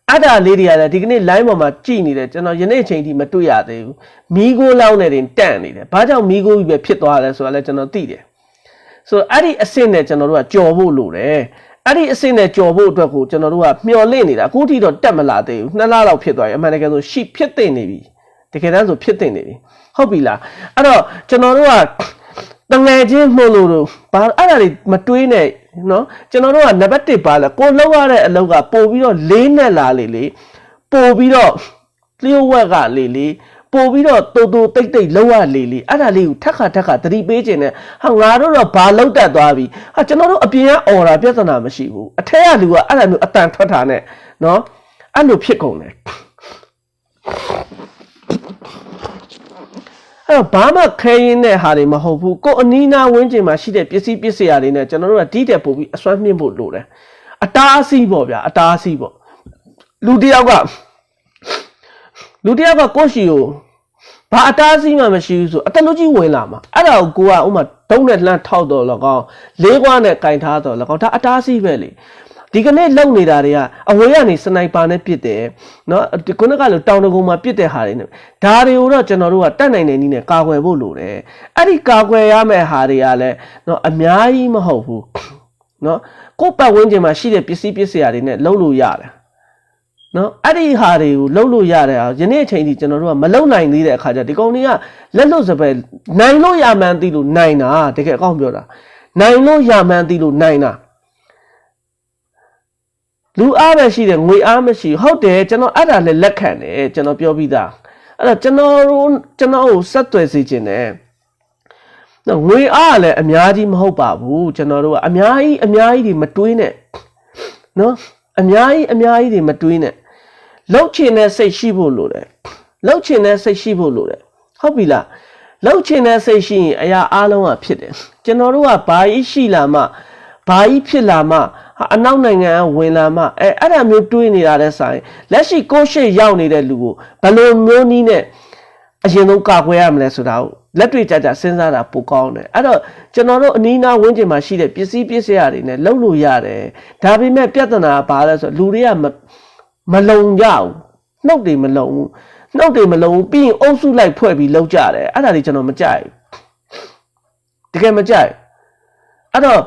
အဲ့ဒါလေးတွေကလည်းဒီကနေ့ line ပေါ်မှာကြည်နေတယ်ကျွန်တော်ယနေ့အချိန်ထိမတွေ့ရသေးဘူးမီးကိုလောင်းနေတင်တန့်နေတယ်ဘာကြောင့်မီးကိုကြီးပဲဖြစ်သွားလဲဆိုတာလည်းကျွန်တော်သိတယ်ဆိုတော့အဲ့ဒီအဆင့်နဲ့ကျွန်တော်တို့ကကြော်ဖို့လိုတယ်အဲ့ဒီအဆင့်နဲ့ကြော်ဖို့အတွက်ကိုကျွန်တော်တို့ကမျှော်လင့်နေတာအခုထိတော့တက်မလာသေးဘူး2လလောက်ဖြစ်သွားပြီအမှန်တကယ်ဆိုရှိဖြစ်သိနေပြီတကယ်တမ်းဆိုဖြစ်သိနေပြီဟုတ်ပြီလားအဲ့တော့ကျွန်တော်တို့ကတငယ်ချင်းမှုလို့ဘာအဲ့ဒါတွေမတွေးနဲ့နော်ကျွန်တော်တို့ကနံပါတ်1ပါလဲကိုလောက်ရတဲ့အလုပ်ကပို့ပြီးတော့လေးနဲ့လာလေပို့ပြီးတော့လျှို့ဝှက်ကလေပို့ပြီးတော့တူတိတ်လောက်ရလေအဲ့ဒါလေးကိုထက်ခါသတိပေးခြင်းနဲ့ဟာငါတို့တော့ဘာလောက်တတ်သွားပြီဟာကျွန်တော်တို့အပြင်ကအော်တာပြဿနာမရှိဘူးအထက်ကလူကအဲ့ဒါမျိုးအတန်ထွက်တာနဲ့နော်အဲ့လိုဖြစ်ကုန်တယ်အဲ့တော့ဘာမှခဲရင်းတဲ့ဟာတွေမဟုတ်ဘူးကိုအနီးနားဝန်းကျင်မှာရှိတဲ့ပစ္စည်းရာတွေနဲ့ကျွန်တော်တို့ကဒီတက်ပို့ပြီးအစွမ်းမြင့်ဖို့လိုတယ်အတားအဆီးပေါ့ဗျာအတားအဆီးပေါ့လူတယောက်ကကိုရှိကိုဘာအတားအဆီးမှမရှိဘူးဆိုအတလူကြီးဝင်လာမှာအဲ့ဒါကိုကဥမာဒုံးနဲ့လှမ်းထောက်တော့လောကောင်လေးကွာနဲ့ကင်ထားတော့လောကောင်ဒါအတားအဆီးပဲလေဒီကနေ့လုံနေတာတွေကအဝေးကနေစနိုက်ပါနဲ့ပစ်တယ်နော်ခုနကလိုတောင်တကုံမှာပစ်တဲ့ဟာတွေနဲ့ဒါတွေကိုတော့ကျွန်တော်တို့ကတတ်နိုင်တဲ့နည်းနဲ့ကာကွယ်ဖို့လိုတယ်အဲ့ဒီကာကွယ်ရမယ့်ဟာတွေကလည်းနော်အများကြီးမဟုတ်ဘူးနော်ကိုယ့်ပတ်ဝန်းကျင်မှာရှိတဲ့ပစ္စည်းရာတွေနဲ့လုံလို့ရတယ်နော်အဲ့ဒီဟာတွေကိုလုံလို့ရတယ်ယနေ့အချိန်ထိကျွန်တော်တို့ကမလုံနိုင်သေးတဲ့အခါကျဒီကောင်တွေကလက်လွတ်စပယ်နိုင်လို့ရမှန်းသိလို့နိုင်တာတကယ်အကောင့်ပြောတာနိုင်လို့ရမှန်းသိလို့နိုင်တာလူအားပဲရှိတယ်ငွေအားမရှိဟုတ်တယ်ကျွန်တော်အဲ့ဒါလည်းလက်ခံတယ်ကျွန်တော်ပြောပြီးသား အဲ့တော့ကျွန်တော်ကိုဆက်သွယ်စေခြင်းနဲ့ငွေအားလည်းအများကြီးမဟုတ်ပါဘူးကျွန်တော်တို့ကအများကြီးတွေမတွေးနဲ့နော်အများကြီးတွေမတွေးနဲ့လှုပ်ချင်တဲ့စိတ်ရှိဖို့လိုတယ်လှုပ်ချင်တဲ့စိတ်ရှိဖို့လိုတယ်ဟုတ်ပြီလားလှုပ်ချင်တဲ့စိတ်ရှိရင်အရာအလုံးကဖြစ်တယ်ကျွန်တော်တို့ကဘာကြီးရှိလာမှဘာကြီးဖြစ်လာမှအနောက်နိုင်ငံကဝင်လာမှအဲ့ဒါမျိုးတွေးနေတာတဲ့ဆိုင်လက်ရှိကိုရှိရောက်နေတဲ့လူကိုဘယ်လိုမျိုးနည်းနဲ့အရင်ဆုံးကာကွယ်ရမလဲဆိုတာကိုလက်တွေ့ကြကြစဉ်းစားတာပိုကောင်းတယ်အဲ့တော့ကျွန်တော်တို့အနီးနားဝန်းကျင်မှာရှိတဲ့ပစ္စည်းတွေနဲ့လှုပ်လို့ရတယ်ဒါပေမဲ့ပြဿနာကဘာလဲဆိုလူတွေကမလုံကြဘူးနှုတ်တွေမလုံဘူးပြီးရင်အုပ်စုလိုက်ဖွဲ့ပြီးလှုပ်ကြတယ်အဲ့ဒါတွေကျွန်တော်မကြိုက်ဘူးတကယ်မကြိုက်အဲ့တော့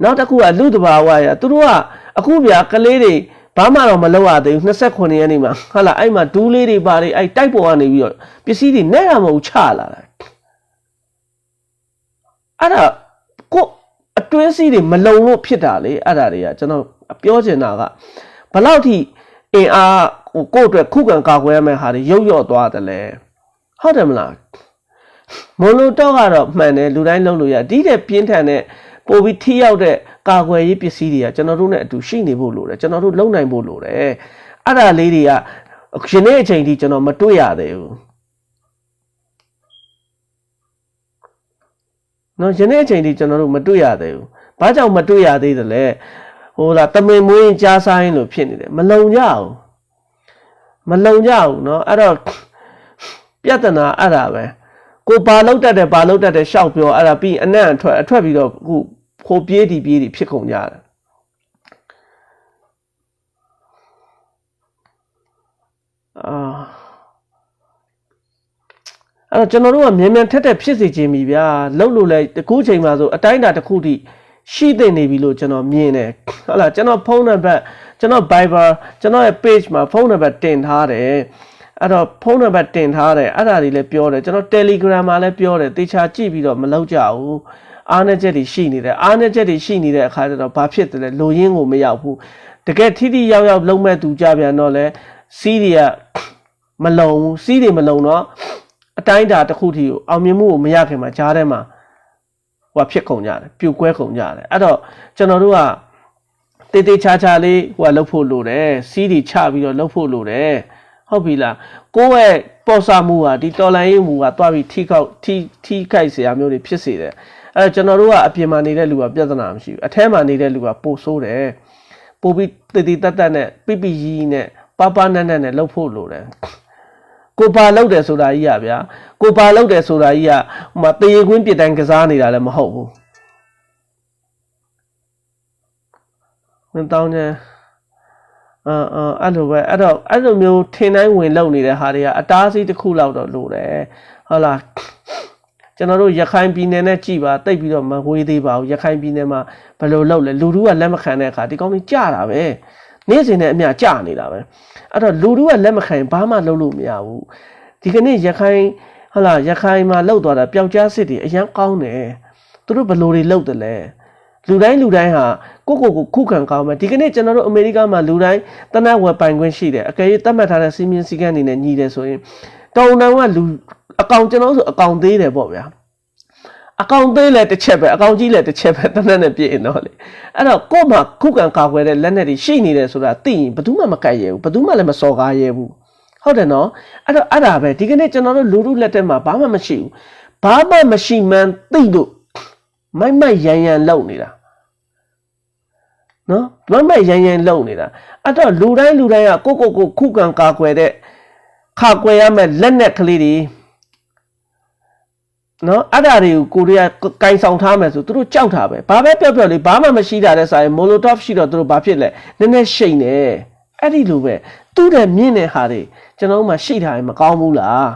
နောက်တစ်ခုကလူတဘာဝရသူတို့ကအခုဗျာကလေးတွေဘာမှတော့မလုပ်ရသေးဘူး29ရက်နေ့မှာဟုတ်လားအဲ့မှာဒူးလေးတွေပါတယ်အဲ့တိုက်ပေါ်ကနေပြီးတော့ပစ္စည်းတွေနဲ့ရမဟုတ်ချလာတာအဲ့ဒါကိုအတွင်းစီးတွေမလုံလို့ဖြစ်တာလေအဲ့ဒါတွေကကျွန်တော်ပြောချင်တာကဘယ်လောက်ထိအင်အားကိုယ့်အတွက်ခုခံကာကွယ်ရမယ့်ဟာတွေရုပ်ရော့သွားတယ်လေဟုတ်တယ်မလားမိုလိုတော့ကတော့မှန်တယ်လူတိုင်းလုပ်လို့ရဒီတဲ့ပြင်းထန်တဲ့ပိုပြီးထိရောက်တဲ့ကာကွယ်ရေးပစ္စည်းတွေကကျွန်တော်တို့နဲ့အတူရှိနေဖို့လိုတယ်ကျွန်တော်တို့လုံနိုင်ဖို့လိုတယ်အဲ့ဒါလေးတွေကယနေ့အချိန်ထိကျွန်တော်မတွေ့ရသေးဘူးနော်ယနေ့အချိန်ထိကျွန်တော်တို့မတွေ့ရသေးဘူးဘာကြောင့်မတွေ့ရသေးသလဲဟိုလားတမင်မွေးကြားဆိုင်လို့ဖြစ်နေတယ်မလုံကြဘူးเนาะအဲ့တော့ပြဿနာအဲ့ဒါပဲကိုဘာလောက်တတ်တယ်ရှောက်ပြောအဲ့ဒါပြီးအနံ့အထွက်ပြီးတော့အခုခိုးပြေးတီဖြစ်ကုန်ကြတယ်အဲ့တော့ကျွန်တော်တို့ကမြန်ထက်ဖြစ်စေခြင်းပြီဗျာလှုပ်လို့လဲတကူးချိန်မှာဆိုအတိုင်းတာတစ်ခုထိရှိသိနေပြီလို့ကျွန်တော်မြင်တယ်ဟုတ်လားကျွန်တော်ဖုန်းနံပါတ်ကျွန်တော် Viber ကျွန်တော်ရဲ့ page မှာဖုန်းနံပါတ်တင်ထားတယ်အဲ့တော့ဖုန်းနံပါတ်တင်ထားတယ်အဲ့ဒါတွေလည်းပြောတယ်ကျွန်တော် Telegram မှာလည်းပြောတယ်တေချာကြည့်ပြီးတော့မလောက်ကြဘူးအားနည်းချက်တွေရှိနေတယ်အားနည်းချက်တွေရှိနေတဲ့အခါကျတော့ဘာဖြစ်တယ်လဲလိုရင်းကိုမရောက်ဘူးတကယ်ထိရောက်လုံးမဲ့သူကြပြန်တော့လဲစီးတွေကမလုံဘူးစီးတွေမလုံတော့အတိုင်းတာတစ်ခုထိကိုအောင်မြင်မှုကိုမရခင်မှာကြားထဲမှာဟိုဖြစ်ကုန်ကြတယ်ပြိုကွဲကုန်ကြတယ်အဲ့တော့ကျွန်တော်တို့ကတေချာလေးဟိုလှုပ်ဖို့လိုတယ်စီးတွေချပြီးတော့လှုပ်ဖို့လိုတယ်ဟုတ်ပြီလားကိုယ့်ရဲ့ပေါ်ဆာမှုဟာဒီတော်လိုင်းရေးမှုကတွားပြီးထိခိုက်เสียမျိုးတွေဖြစ်စေတယ်အဲ့တော့ကျွန်တော်တို့ကအပြင်မှာနေတဲ့လူကပြဿနာမရှိဘူးအထဲမှာနေတဲ့လူကပိုဆိုးတယ်ပိုပြီးတည်တတ်နဲ့ပိကြီးနဲ့ပနက်နဲ့လှုပ်ဖို့လိုတယ်ကိုပါလှုပ်တယ်ဆိုတာကြီးอ่ะဗျာကိုပါလှုပ်တယ်ဆိုတာကြီးอ่ะဟိုမှာတေခွင်းပြစ်တိုင်းကစားနေတာလည်းမဟုတ်ဘူးမတောင်းချင်အဲ့လိုပဲအဲ့လိုမျိုးထင်တိုင်းဝင်လုံနေတဲ့ဟာတွေကအတားအဆီးတစ်ခုလောက်တော့လိုတယ်ဟုတ်လားကျွန်တော်တို့ရခိုင်ပြည်နယ်နဲ့ကြည်ပါတိတ်ပြီးတော့မဝေးသေးပါဘူးရခိုင်ပြည်နယ်မှာဘယ်လိုလုပ်လဲလူတို့ကလက်မခံတဲ့အခါဒီကောင်းကြီးကြတာပဲနေ့စဉ်နဲ့အမျှကြနေတာပဲအဲ့တော့လူတို့ကလက်မခံဘာမှလုပ်လို့မရဘူးဒီကနေ့ရခိုင်ဟုတ်လားရခိုင်မှာလှုပ်သွားတာပျောက်ကြားစစ်တွေအရန်ကောင်းတယ်သူတို့ဘယ်လိုတွေလှုပ်တယ်လဲလူတိုင်းဟာကိုခုခံကောင်းမယ်ဒီကနေ့ကျွန်တော်တို့အမေရိကမှာလူတိုင်းတနက်ဝယ်ပိုင်ခွင့်ရှိတယ်အကယ်၍သတ်မှတ်ထားတဲ့စီမင်းစည်းကမ်းတွေနဲ့ညီတယ်ဆိုရင်တောင်တောင်ကလူအကောင်ကျွန်တော်ဆိုအကောင်သေးတယ်ပေါ့ဗျာအကောင်သေးလဲတစ်ချက်ပဲအကောင်ကြီးလဲတစ်ချက်ပဲတနက်နဲ့ပြည့်ရင်တော့လေအဲ့တော့ကို့မှာခုခံကာကွယ်တဲ့လက်နက်တွေရှိနေတယ်ဆိုတာသိရင်ဘယ်သူမှမကိုက်ရဲဘူးဘယ်သူမှလည်းမစော်ကားရဲဘူးဟုတ်တယ်နော်အဲ့တော့အဲ့ဒါပဲဒီကနေ့ကျွန်တော်တို့လူလက်ထက်မှာဘာမှမရှိဘူးဘာမှမရှိမှန်းသိလို့မိုက်ရန်လုံနေတာနော်မိုက်ရန်လုံနေတာအဲ့တော့လူတိုင်းကကိုခုခံကာကွယ်တဲ့ခါကွယ်ရမယ့်လက်နက်ကလေးတွေနော်အဲ့ဒါတွေကိုရီးယားကင်ဆောင်ထားမယ်ဆိုသူတို့ကြောက်တာပဲဘာပဲပြောလေးဘာမှမရှိတာတဲ့ဆိုင်မိုလိုတော့ရှိတော့သူတို့ဘာဖြစ်လဲနည်းနည်းရှိန်နေအဲ့ဒီလိုပဲသူ့တဲ့မြင့်တဲ့ဟာတွေကျွန်တော်တို့မှရှိထားရင်မကောင်းဘူးလား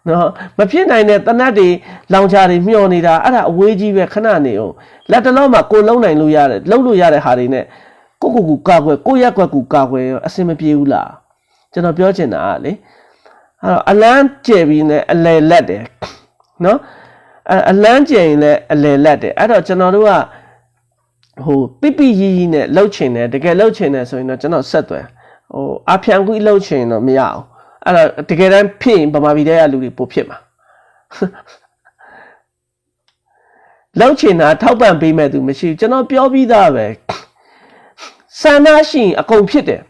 နော်မဖြစ်နိုင်တဲ့တနတ်တွေလောင်ချာတွေမျောနေတာအဲ့ဒါအဝေးကြီးပဲခဏနေအောင်လက်တလုံးမှာကိုလုံးနိုင်လို့ရတယ်လှုပ်လို့ရတဲ့ဟာတွေနဲ့ကိုကာကွယ်ကိုရက်ကွက်ကိုကာကွယ်အဆင်မပြေဘူးလားကျွန်တော်ပြောချင်တာကလေအဲ့တော့အလန်းကျယ်ပြီးနဲ့အလယ်လက်တယ်နော်အလန်းကျယ်ရင်လည်းအလယ်လက်တယ်အဲ့တော့ကျွန်တော်တို့ကဟိုပိကြီးနဲ့လှုပ်ချင်တယ်တကယ်လှုပ်ချင်တယ်ဆိုရင်တော့ကျွန်တော်ဆက်သွယ်ဟိုအဖျံကူလှုပ်ချင်တော့မရအောင် အဲ့ဒါတကယ်တမ်းဖြစ်ရင်ဗမာပြည်ထဲကလူတွေပိုဖြစ်မှာလောက်ချင်တာထောက်ပံ့ပေးမဲ့သူမရှိဘူးကျွန်တော်ပြောပြီးသားပဲဆန္ဒရှိအကုန်ဖြစ်တယ်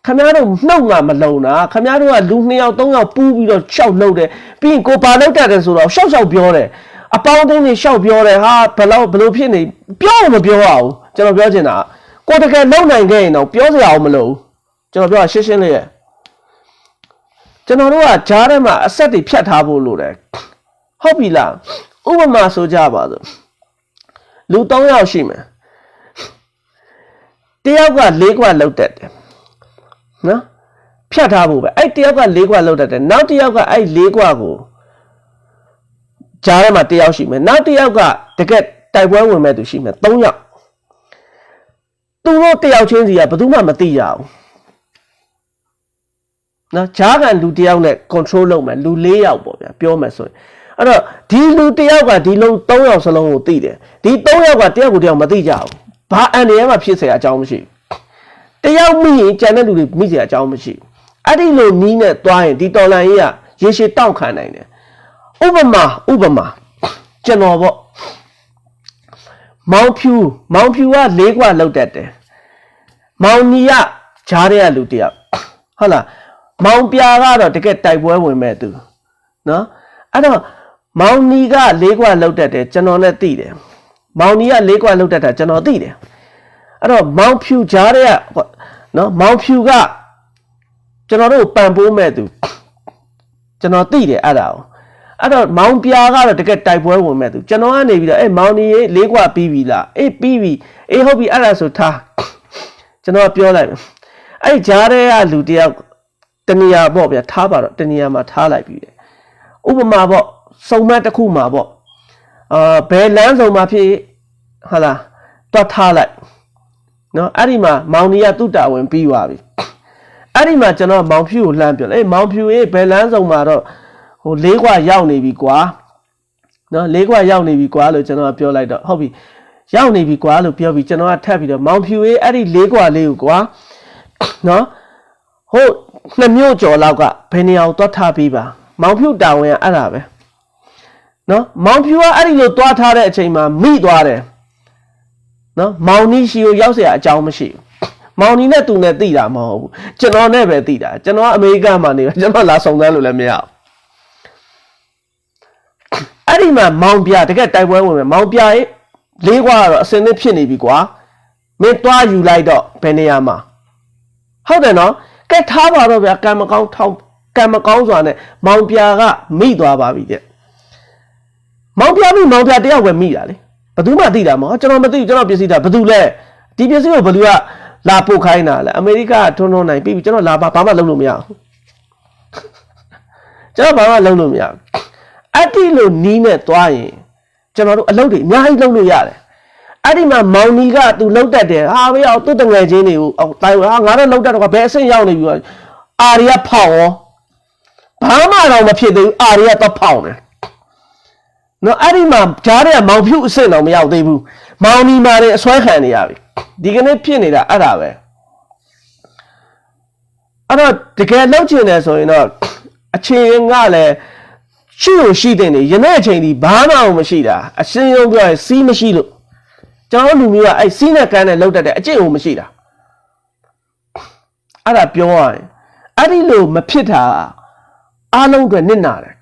ခင်ဗျားတို့နှုတ်ငါမလုံတာခင်ဗျားတို့ကလူ2ယောက်3ယောက်ပူးပြီးတော့ရှောက်လုပ်တယ်ပြီးရင်ကိုပါလောက်တတ်တယ်ဆိုတော့ရှောက်ပြောတယ်အပေါင်းအသင်းတွေရှောက်ပြောတယ်ဟာဘလို့ဖြစ်နေပြောမပြောရအောင်ကျွန်တော်ပြောချင်တာကိုတကယ်လုံနိုင်ခဲ့ရင်တော့ပြောစရာအောင်မလိုကျွန်တော်ပြောရှင်းရှင်းလေးရဲ့ကျွန်တော်တို့ကဂျားထဲမှာအဆက်တွေဖြတ်ထားဖို့လိုတယ်ဟုတ်ပြီလားဥပမာဆိုကြပါစို့လူ3ယောက်ရှိမယ်တယောက်က4ခွက်လောက်တတ်တယ်နော်ဖြတ်ထားဖို့ပဲအဲ့တယောက်က4ခွက်လောက်တတ်တယ်နောက်တယောက်ကအဲ့4ခွက်ကိုဂျားထဲမှာတယောက်ရှိမယ်နောက်တယောက်ကတကယ်တိုက်ပွဲဝင်မဲ့သူရှိမယ်3ယောက်သူတို့တယောက်ချင်းစီကဘယ်သူမှမသိရဘူးနော်ဂျားကန်လူတယောက်နဲ့ control လုပ်မယ်လူ4ယောက်ပေါ့ဗျာပြောမယ်ဆိုရင်အဲ့တော့ဒီလူတယောက်ကဒီလုံး3ယောက်စလုံးကိုသိတယ်ဒီ3ယောက်ကတယောက်ကိုတယောက်မသိကြဘူးဘာအန်ရယ်မှဖြစ်เสียအကြောင်းမရှိဘူးတယောက်မိရင်ကြံတဲ့လူတွေမိเสียအကြောင်းမရှိဘူးအဲ့ဒီလိုနီးနဲ့သွားရင်ဒီတော်လန်ကြီးကရေရှည်တောက်ခံနိုင်တယ်ဥပမာကျွန်တော်ပေါ့မောင်ဖြူက4ခွက်လောက်တတ်တယ်မောင်နီကဂျားတဲ့လူတယောက်ဟုတ်လားမောင်ပြာကတော့တကယ်တိုက်ပွဲဝင်မဲ့သူနော်အဲ့တော့မောင်နီက4ခွက်လောက်တတ်တယ်ကျွန်တော်လည်းသိတယ်မောင်နီက4ခွက်လောက်တတ်တာကျွန်တော်သိတယ်အဲ့တော့မောင်ဖြူဂျားတဲ့နော်မောင်ဖြူကကျွန်တော်တို့ပံပိုးမဲ့သူကျွန်တော်သိတယ်အဲ့ဒါကိုအဲ့တော့မောင်ပြာကတော့တကယ်တိုက်ပွဲဝင်မဲ့သူကျွန်တော်ကနေပြီးတော့မောင်နီရေ4ခွက်ပြီးပြီလားပြီးပြီဟုတ်ပြီအဲ့ဒါဆိုထားကျွန်တော်ပြောလိုက်မယ်အဲ့ဂျားတဲ့ကလူတယောက်တနေရာပေါ့ဗျာထားပါတော့တနေရာမှာထားလိုက်ပြီဥပမာပေါ့စုံမတစ်ခုမှာပေါ့ဘယ်လမ်းစုံမှာဖြစ်ဟာလားတွတ်ထားလိုက်နော်အဲ့ဒီမှာမောင်နီကသူ့တာဝန်ပြီးသွားပြီအဲ့ဒီမှာကျွန်တော်မောင်ဖြူကိုလှမ်းပြောမောင်ဖြူဘယ်လမ်းစုံမှာတော့ဟို4ခွက်ရောက်နေပြီကွာနော်4ခွက်ရောက်နေပြီကွာလို့ကျွန်တော်ပြောလိုက်တော့ဟုတ်ပြီရောက်နေပြီကွာလို့ပြောပြီးကျွန်တော်ကထပ်ပြီးတော့မောင်ဖြူအဲ့ဒီ4ခွက်လေးကိုကွာနော်ဟို2မြို့ကျော်လောက်ကဘယ်နေရာကိုတွတ်ထားပြီးပါမောင်ဖြူတာဝန်ကအဲ့ဒါပဲနော်မောင်ဖြူကအဲ့ဒီလိုတွားထားတဲ့အချိန်မှာမိသွားတယ်နော်မောင်နီရှိကိုရောက်เสียအကြောင်းမရှိဘူးမောင်နီနဲ့သူနဲ့သိတာမဟုတ်ဘူးကျွန်တော်နဲ့ပဲသိတာကျွန်တော်ကအမေရိကန်မှာနေကျွန်တော်လာစုံစမ်းလို့လည်းမရဘူးအဲ့ဒီမှာမောင်ပြတကယ်တိုက်ပွဲဝင်မယ်မောင်ပြရဲ့4ခွက်ကတော့အစင်းနဲ့ဖြစ်နေပြီကွာမင်းတွားယူလိုက်တော့ဘယ်နေရာမှာဟုတ်တယ်နော်ကဲထားပါတော့ဗျာကံမကောင်းစွာနဲ့မောင်ပြကမိသွားပါပြီတဲ့မောင်ပြတယောက်ပဲမိတာလေဘယ်သူမှသိတာမဟုတ်ကျွန်တော်မသိဘူးကျွန်တော်ပစ္စည်းတာဘယ်သူလဲဒီပစ္စည်းကိုဘယ်သူကလာပို့ခိုင်းတာလဲအမေရိကထွန်းနိုင်ပြီးကျွန်တော်လာဘာမှလုပ်လို့မရဘူးကျွန်တော်ဘာမှလုပ်လို့မရဘူးအဲ့ဒီလိုနီးနဲ့သွားရင်ကျွန်တော်တို့အလုပ်တွေအများကြီးလုပ်လို့ရတယ်အဲ့ဒီမှာမောင်နီကသူလှုပ်တတ်တယ်ဟာဘေးအောင်သူ့တငယ်ချင်းတွေကိုတိုင်ဟာငါတော့လှုပ်တတ်တော့ဘယ်အဆင့်ရောက်နေပြီအာရီကဖောက်ရောဘာမှတော့မဖြစ်သေးဘူးအာရီကတော့ဖောက်တယ်နော်အဲ့ဒီမှာဂျားတဲ့မောင်ဖြူအဆင့်တော့မရောက်သေးဘူးမောင်နီမာတွေအစွဲခံနေရပြီဒီကနေ့ဖြစ်နေတာအဲ့ဒါပဲအဲ့တော့တကယ်လှုပ်ချင်တယ်ဆိုရင်တော့အချင်းကလည်းရှိတဲ့နေရမယ့်အချိန်ဒီဘာမှမရှိတာအရှင်းဆုံးပြောရင်စီးမရှိလို့ကျွန်တော်လူမျိုးကအဲ့စီးနဲ့ကန်းနဲ့လှုပ်တတ်တဲ့အကျင့်ကိုမရှိတာအဲ့ဒါပြောရရင်အဲ့ဒီလိုမဖြစ်တာအားလုံးအတွက်နစ်နာတယ်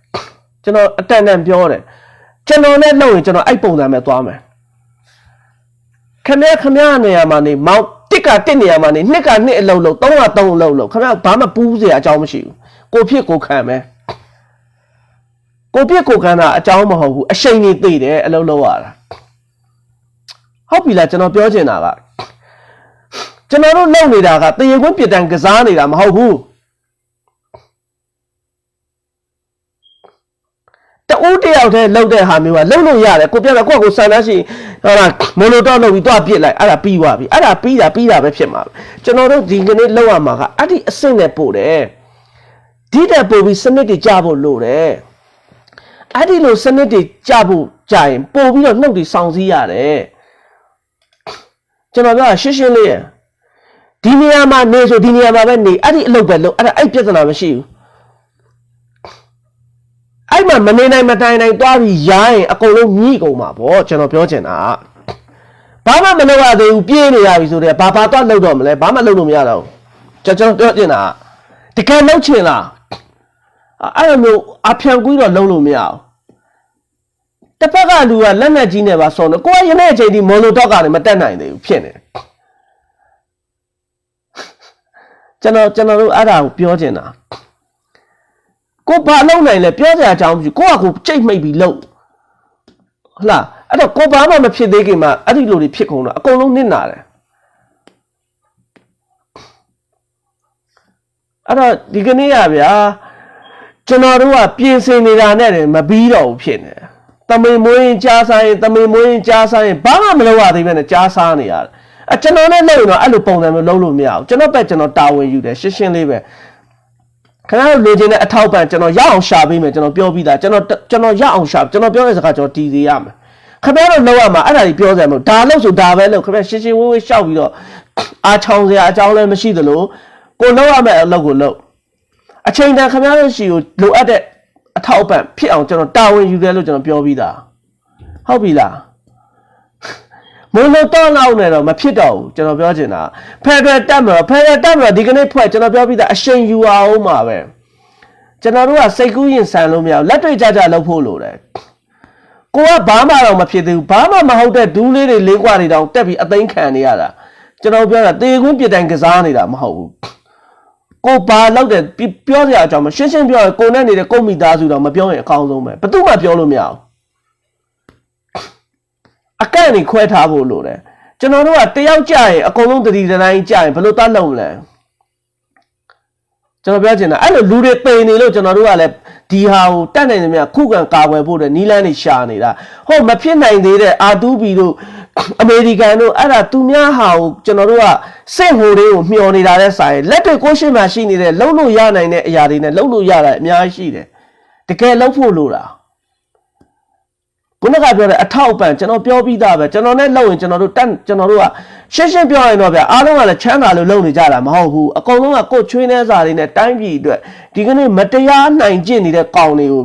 ကျွန်တော်အတန်တန်ပြောတယ်ကျွန်တော်နဲ့လှုပ်ရင်ကျွန်တော်အဲ့ပုံစံပဲသွားမယ်ခမရနေရာမှာနေမောင်တစ်ကတစ်နေရာမှာနေနှစ်ကနှစ်အလုံးလုံး3က3အလုံးလုံးခမရဘာမှပူးစရာအကြောင်းမရှိဘူးကိုဖြစ်ကိုခံမယ်ကိုပြစ်ကိုခံတာအကြောင်းမဟုတ်ဘူးအရှိန်ကြီးသိတယ်အလုံးလုံးရတာဟုတ်ပြီလားကျွန်တော်ပြောချင်တာကကျွန်တော်တို့လုပ်နေတာကတရေခွန်းပြတန်ကစားနေတာမဟုတ်ဘူးတူးတယောက်တည်းလှုပ်တဲ့ဟာမျိုးကလှုပ်လို့ရတယ်ကိုပြတယ်ကိုယ့်ကိုစံနှရှိဟောလားမိုနိုတော့လှုပ်ပြီးတွားပြစ်လိုက်အဲ့ဒါပြီးသွားပြီအဲ့ဒါပြီးတာပဲဖြစ်မှာကျွန်တော်တို့ဒီကနေ့လှုပ်ရမှာကအဲ့ဒီအဆင့်နဲ့ပို့တယ်ဒီတဲ့ပို့ပြီးစနစ်တွေကြဖို့လိုတယ်အဲ့ဒီလိုစနစ်တွေကြဖို့ကြာရင်ပို့ပြီးတော့နှုတ်တွေစောင့်စည်းရတယ်ကျွန်တော်ပြောရှင်းလေးရဒီနေရာမှာနေဆိုဒီနေရာမှာပဲနေအဲ့ဒီအလုပ်ပဲလုပ်အဲ့ဒါအဲ့ပြဿနာမရှိဘူး အဲ့မှာမနေနိုင်မတိုင်နိုင်သွားပြီးရိုင်းအကုန်လုံးမြည်ကုန်မှာပေါ့ကျွန်တော်ပြောချင်တာဘာမှမလုပ်ရသေးဘူးပြေးနေရပြီဆိုတော့ဘာသွားလုပ်တော့မလဲဘာမှလုပ်လို့မရတော့ကျွန်တော်ပြောချင်တာတကယ်လုပ်ချင်လားအဲ့လိုမျိုးအဖြံကူးတော့လုပ်လို့မရအောင်တစ်ဖက်ကလူကလက်နဲ့ကြီးနေပါဆောတော့ကိုကရနေအချိန်ဒီမော်လိုတော့ကလည်းမတက်နိုင်သေးဘူးဖြစ်နေကျွန်တော်တို့အဲ့ဒါကိုပြောချင်တာကိုဘာလုပ်နိုင်လဲပြောစရာအကြောင်းမရှိကိုကကိုကြိတ်မိတ်ပြီးလုပ်ဟုတ်လားအဲ့တော့ကိုဘာမှမဖြစ်သေးခင်မှာအဲ့ဒီလိုတွေဖြစ်ကုန်တော့အကုန်လုံးနစ်နာတယ်အဲ့တော့ဒီကနေ့ရဗျာကျွန်တော်တို့ကပြင်ဆင်နေတာနဲ့မပြီးတော့ဘူးဖြစ်နေတမင်မွေးရင်ကြားစားရင်ဘာမှမလုပ်ရသေးပဲနဲ့ကြားစားနေရတယ်ကျွန်တော်နဲ့လုပ်ရင်တော့အဲ့လိုပုံစံမျိုးလုပ်လို့မရဘူးကျွန်တော်တာဝန်ယူတယ်ရှင်းရှင်းလေးပဲခဏလိုချင်တဲ့အထောက်ပံ့ကျွန်တော်ရအောင်ရှာပေးမယ်ကျွန်တော်ပြောပြီးသားကျွန်တော်ရအောင်ရှာကျွန်တော်ပြောတဲ့စကားကျွန်တော်တည်စေရမယ်ခင်ဗျားတို့လောက်ရမှာအဲ့ဒါကြီးပြောစရာမဟုတ်ဒါလို့ဆိုဒါပဲလို့ခင်ဗျားရှင်းရှင်းဝေးဝေးရှောက်ပြီးတော့အားချောင်းစရာအကြောင်းလည်းမရှိသလိုကိုလောက်ရမယ်အလုပ်ကိုလုပ်အချိန်တန်ခင်ဗျားတို့ရှိကိုလိုအပ်တဲ့အထောက်ပံ့ဖြစ်အောင်ကျွန်တော်တာဝန်ယူတယ်လို့ကျွန်တော်ပြောပြီးသားဟုတ်ပြီလားမလို့တော့လောက်နေတော့မဖြစ်တော့ဘူးကျွန်တော်ပြောချင်တာဖက်ဒရယ်တက်မှာဒီကနေ့ဖွဲ့ကျွန်တော်ပြောပြီးသားအရှိန်ယူအောင်ပါပဲကျွန်တော်တို့ကစိတ်ကူးရင်ဆန်လို့မရဘူးလက်တွေ့ကြလုပ်ဖို့လိုတယ်ကိုကဘာမှတော့မဖြစ်သေးဘူးဘာမှမဟုတ်တဲ့ဒူးလေးတွေလေးကွာတွေတောင်တက်ပြီးအသိခံနေရတာကျွန်တော်ပြောတာတေကွန်းပြတိုင်ကစားနေတာမဟုတ်ဘူးကိုဘာလောက်တဲ့ပြောစရာအကြောင်းမရှင်းပြောရင်ကိုနဲ့နေတဲ့ကိုမိသားစုတော့မပြောရင်အကောင်းဆုံးပဲဘယ်သူမှပြောလို့မရဘူးအကန့်နေခွဲထားဖို့လိုတယ်ကျွန်တော်တို့ကတယောက်ကြရင်အကုန်လုံးတတိတိုင်းကြရင်ဘယ်လိုသားလုံးလဲကျွန်တော်ပြောချင်တာအဲ့လိုလူတွေပိန်နေလို့ကျွန်တော်တို့ကလည်းဒီဟာကိုတတ်နိုင်တယ်မြခုခံကာကွယ်ဖို့တဲ့နီလန်းတွေရှာနေတာဟုတ်မဖြစ်နိုင်သေးတဲ့အာတူဘီတို့အမေရိကန်တို့အဲ့ဒါသူများဟာကိုကျွန်တော်တို့ကစင့်ဟိုတွေကိုမျှော်နေတာတဲ့ဆိုင်လက်တွေကိုရှင်းမှရှိနေတဲ့လုံးလို့ရနိုင်တဲ့အရာတွေနဲ့လုံးလို့ရတာအများကြီးရှိတယ်တကယ်လုံးဖို့လိုတာခုနကပြောတဲ့အထောက်အပံ့ကျွန်တော်ပြောပြီးသားပဲကျွန်တော်နဲ့လုပ်ရင်ကျွန်တော်တို့ကရှင်းပြောရင်တော့ဗျအားလုံးကလည်းချမ်းသာလို့လုပ်နေကြတာမဟုတ်ဘူးအကုန်လုံးကကိုယ်ချွေးနှဲစာတွေနဲ့တိုင်းပြည်အတွက်ဒီကနေ့မတရားနိုင်ကျင့်နေတဲ့ကောင်တွေကိ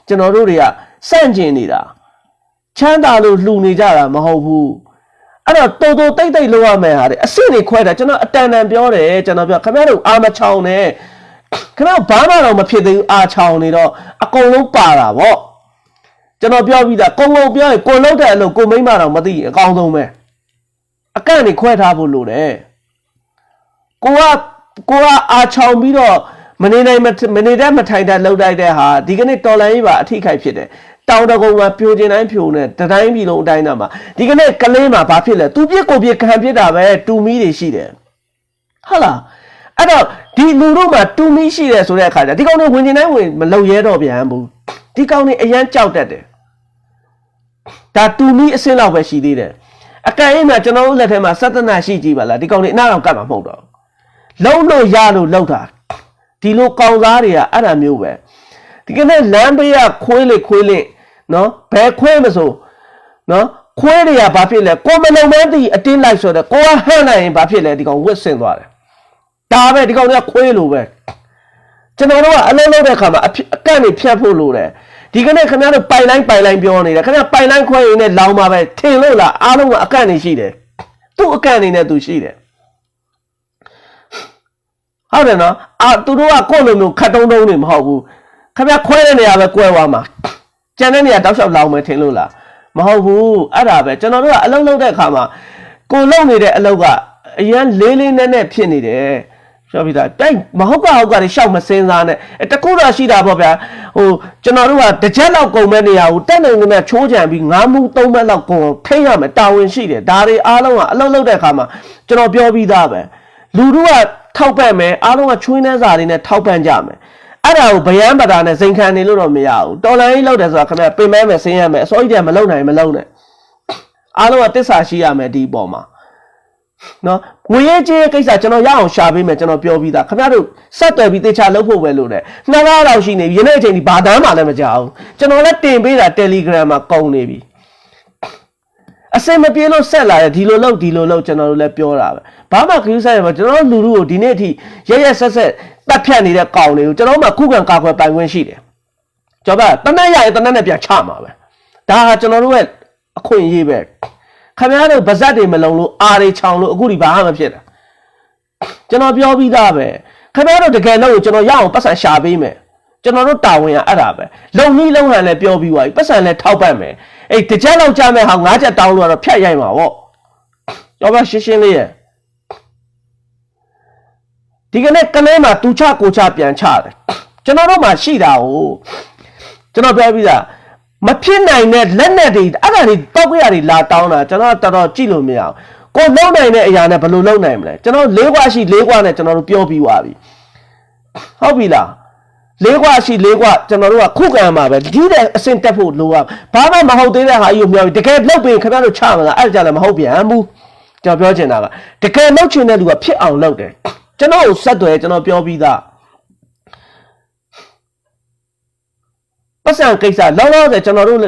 ုကျွန်တော်တို့တွေကစန့်ကျင်နေတာချမ်းသာလို့လှူနေကြတာမဟုတ်ဘူးအဲ့တော့တိုးတိတ်လုပ်ရမယ်ဟာတဲ့အစ်စ်တွေခွဲတာကျွန်တော်အတန်ပြောတယ်ကျွန်တော်ပြောခင်ဗျားတို့အာမချောင်းနဲ့ခင်ဗျားဘာမှတော့မဖြစ်သေးဘူးအာချောင်းနေတော့အကုန်လုံးပါတာဗောကျွန်တော်ပြောပြီးသားကိုပြောရင်ကိုလောက်တဲ့အလုပ်ကိုမိမတော့မသိအကောင်းဆုံးပဲအကန့်နေခွဲထားဖို့လိုတယ်ကိုကအာချောင်ပြီးတော့မနေတတ်မထိုင်တတ်လောက်တိုက်တဲ့ဟာဒီကနေ့တော်လိုင်းကြီးပါအထိခိုက်ဖြစ်တယ်တောင်တကုံမှာပြိုကျင်တိုင်းဖြိုနေတတိုင်းပြည်လုံးအတိုင်းသားမှာဒီကနေ့ကလေးမှာဘာဖြစ်လဲသူပြစ်ကိုပြစ်ခံဖြစ်တာပဲတူမီတွေရှိတယ်ဟုတ်လားအဲ့တော့ဒီလူတို့မှာတူမီရှိတယ်ဆိုတဲ့အခါကျဒီကောင်တွေဝင်ကျင်တိုင်းဝင်မလုံရဲတော့ပြန်ဘူးဒီကောင်တွေအရန်ကြောက်တတ်တယ်ဒါတူမီအစင်းလောက်ပဲရှိသေးတယ်အကန့်အိမ်မှာကျွန်တော်တို့လက်ထဲမှာစသနာရှိကြည့်ပါလားဒီကောင်တွေအနာတော့ကတ်မှာမဟုတ်တော့လုံးလို့ရလို့လောက်တာဒီလိုကောင်သားတွေကအဲ့ဒါမျိုးပဲဒီကနေ့လမ်းဘေးကခွေးလေးနော်ဘယ်ခွေးမဆိုနော်ခွေးတွေကဘာဖြစ်လဲကိုမလုံမန်းတီအတင်းလိုက်ဆိုတော့ကိုကဟန့်နိုင်ရင်ဘာဖြစ်လဲဒီကောင်ဝစ်ဆင်သွားတယ်ဒါပဲဒီကောင်တွေကခွေးလိုပဲကျွန်တော်တို့ကအလုံးလုံးတဲ့ခါမှာအကန့်တွေဖြတ်ဖို့လိုတယ်ဒီကနေ့ခင်ဗျားတို့ပိုင်လိုင်းပြောနေတယ်ခင်ဗျားပိုင်လိုင်းခွဲရင်းနဲ့လောင်ပါပဲထင်လို့လားအားလုံးကအကန့်နေရှိတယ်သူ့အကန့်နေနဲ့သူရှိတယ်ဟုတ်တယ်နော်သူတို့ကကိုယ့်လိုမျိုးခတ်တုံးနေမဟုတ်ဘူးခင်ဗျားခွဲတဲ့နေရာပဲကွဲသွားမှာကျန်တဲ့နေရာတောက်လျှောက်လောင်မယ်ထင်လို့လားမဟုတ်ဘူးအဲ့ဒါပဲကျွန်တော်တို့ကအလုံးလုံးတဲ့အခါမှာကိုလုံနေတဲ့အလုပ်ကအရင်လေးနဲ့ဖြစ်နေတယ်ပြောပြီးသားတိုက်မဟုတ်ကတွေရှောက်မစင်းစားနဲ့တကူတော့ရှိတာပေါ့ဗျာဟိုကျွန်တော်တို့ကတစ်ချက်လောက်ကုန်မဲ့နေရာကိုတက်နေနေမဲ့ချိုးကြံပြီး9မှု3မဲ့လောက်ကုန်ထိရမယ်တာဝန်ရှိတယ်ဒါတွေအားလုံးကအလုံးလုံးတဲ့အခါမှာကျွန်တော်ပြောပြီးသားပဲလူတို့ကထောက်ပံ့မယ်အားလုံးကချွေးနှဲစာတွေနဲ့ထောက်ပံ့ကြမယ်အဲ့ဒါကိုဗျမ်းပတာနဲ့စိန်ခံနေလို့တော့မရဘူးတော်လိုင်းလောက်တယ်ဆိုတာခင်ဗျပင်မဲမယ်ဆင်းရမယ်အစိုးရကမလုံနိုင်မလုံနဲ့အားလုံးကတစ္ဆာရှိရမယ်ဒီပေါ်မှာနော်ငွေရေးကြေးကိစ္စကျွန်တော်ရအောင်ရှာပေးမယ်ကျွန်တော်ပြောပြီးသားခင်ဗျားတို့ဆက်သွယ်ပြီးတေချာလုပ်ဖို့ပဲလို့တယ်နှစ်ကားတော့ရှိနေပြီယနေ့အချိန်ဒီဘာတန်းမှလည်းမကြောက်ဘူးကျွန်တော်လည်းတင်ပေးတာ Telegram မှာကုန်နေပြီအစင်မပြေလို့ဆက်လာတယ်ဒီလိုလုပ်ကျွန်တော်တို့လည်းပြောတာပဲဘာမှခရူးဆိုင်မှာကျွန်တော်လူလူကိုဒီနေ့အထိရက်ဆက်တတ်ဖြတ်နေတဲ့ကောင်တွေကိုကျွန်တော်မှခုခံကာကွယ်ပိုင်ခွင့်ရှိတယ် ကြောက်ပါတနက်ရရင်တနက်နဲ့ပြန်ချမှာပဲဒါဟာကျွန်တော်တို့ရဲ့အခွင့်အရေးပဲခင်ဗျားတို့ဗဇက်တွေမလုံလို့အာတွေချောင်လို့အခုဒီဘာမှမဖြစ်တာကျွန်တော်ပြောပြီးသားပဲခင်ဗျားတို့တကယ်လို့ကျွန်တော်ရအောင်ပတ်စံရှာပေးမယ်ကျွန်တော်တို့တာဝန်ကအဲ့ဒါပဲလုံနည်းလုံဟန်လည်းပြောပြီးသွားပြီပတ်စံလည်းထောက်ပတ်မယ်အေးတစ်ချက်လောက်ကြားမဲ့ဟာ9ချက်တောင်းလို့တော့ဖြတ်ရိုက်မှာပေါ့ကြောက်ပါရှင်းရှင်းလေးရဲ့ဒီကနေ့ကနေမှာတူချကိုချပြန်ချတယ်ကျွန်တော်တို့မှာရှိတာကိုကျွန်တော်ပြောပြီးသားမဖြစ်နိုင်တဲ့လက်နဲ့တွေအဲ့ဒါတွေတောက်ကြရတွေလာတောင်းတာကျွန်တော်တော်တော်ကြည့်လို့မရအောင်ကိုလုံနိုင်တဲ့အရာနဲ့ဘယ်လိုလုံနိုင်မလဲကျွန်တော်၄ခွရှိ၄ခွနဲ့ကျွန်တော်တို့ပြောပြီးသွားပြီဟုတ်ပြီလား၄ခွရှိ၄ခွကျွန်တော်တို့ကခုခံမှာပဲဒီတဲ့အစင်တက်ဖို့လိုရဘာမှမဟုတ်သေးတဲ့ဟာကြီးကိုမြောက်ပြီးတကယ်လုတ်ပြီးခင်ဗျားတို့ချမလားအဲ့ဒါကြလည်းမဟုတ်ပြန်ဘူးကျွန်တော်ပြောချင်တာကတကယ်လုတ်ချင်တဲ့လူကဖြစ်အောင်လုပ်တယ်ကျွန်တော်ကိုဆက်သွယ်ကျွန်တော်ပြောပြီးသားပတ်စံကိစ္စလောလောဆယ်ကျွန်တော်တို့က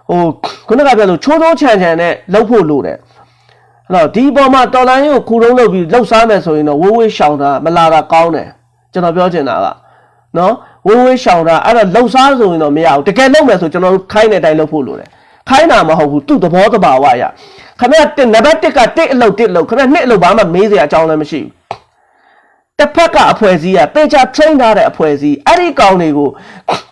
ဟိုခုနကပြောလို့ချိုးချိုးချန်ချန်နဲ့လှုပ်ဖို့လိုတယ်အဲ့တော့ဒီပေါ်မှာတော်လိုင်းကိုခုတုံးလုပ်ပြီးလှုပ်စားမယ်ဆိုရင်တော့ဝေးဝေးရှောင်တာမလာတာကောင်းတယ်ကျွန်တော်ပြောချင်တာကနော်ဝေးဝေးရှောင်တာအဲ့တော့လှုပ်စားဆိုရင်တော့မရဘူးတကယ်လုပ်မယ်ဆိုကျွန်တော်တို့ခိုင်းတဲ့အတိုင်းလုပ်ဖို့လိုတယ်ခိုင်းတာမဟုတ်ဘူးသူ့သဘောတဘာဝရခင်ဗျနံပါတ်1က1အလုပ်1အလုပ်ခင်ဗျ2အလုပ်ဘာမှမေးစရာအကြောင်းလည်းမရှိဘူးတစ်ဖက်ကအဖွဲစည်းကတေချာ train ထားတဲ့အဖွဲစည်းအဲ့ဒီကောင်တွေကို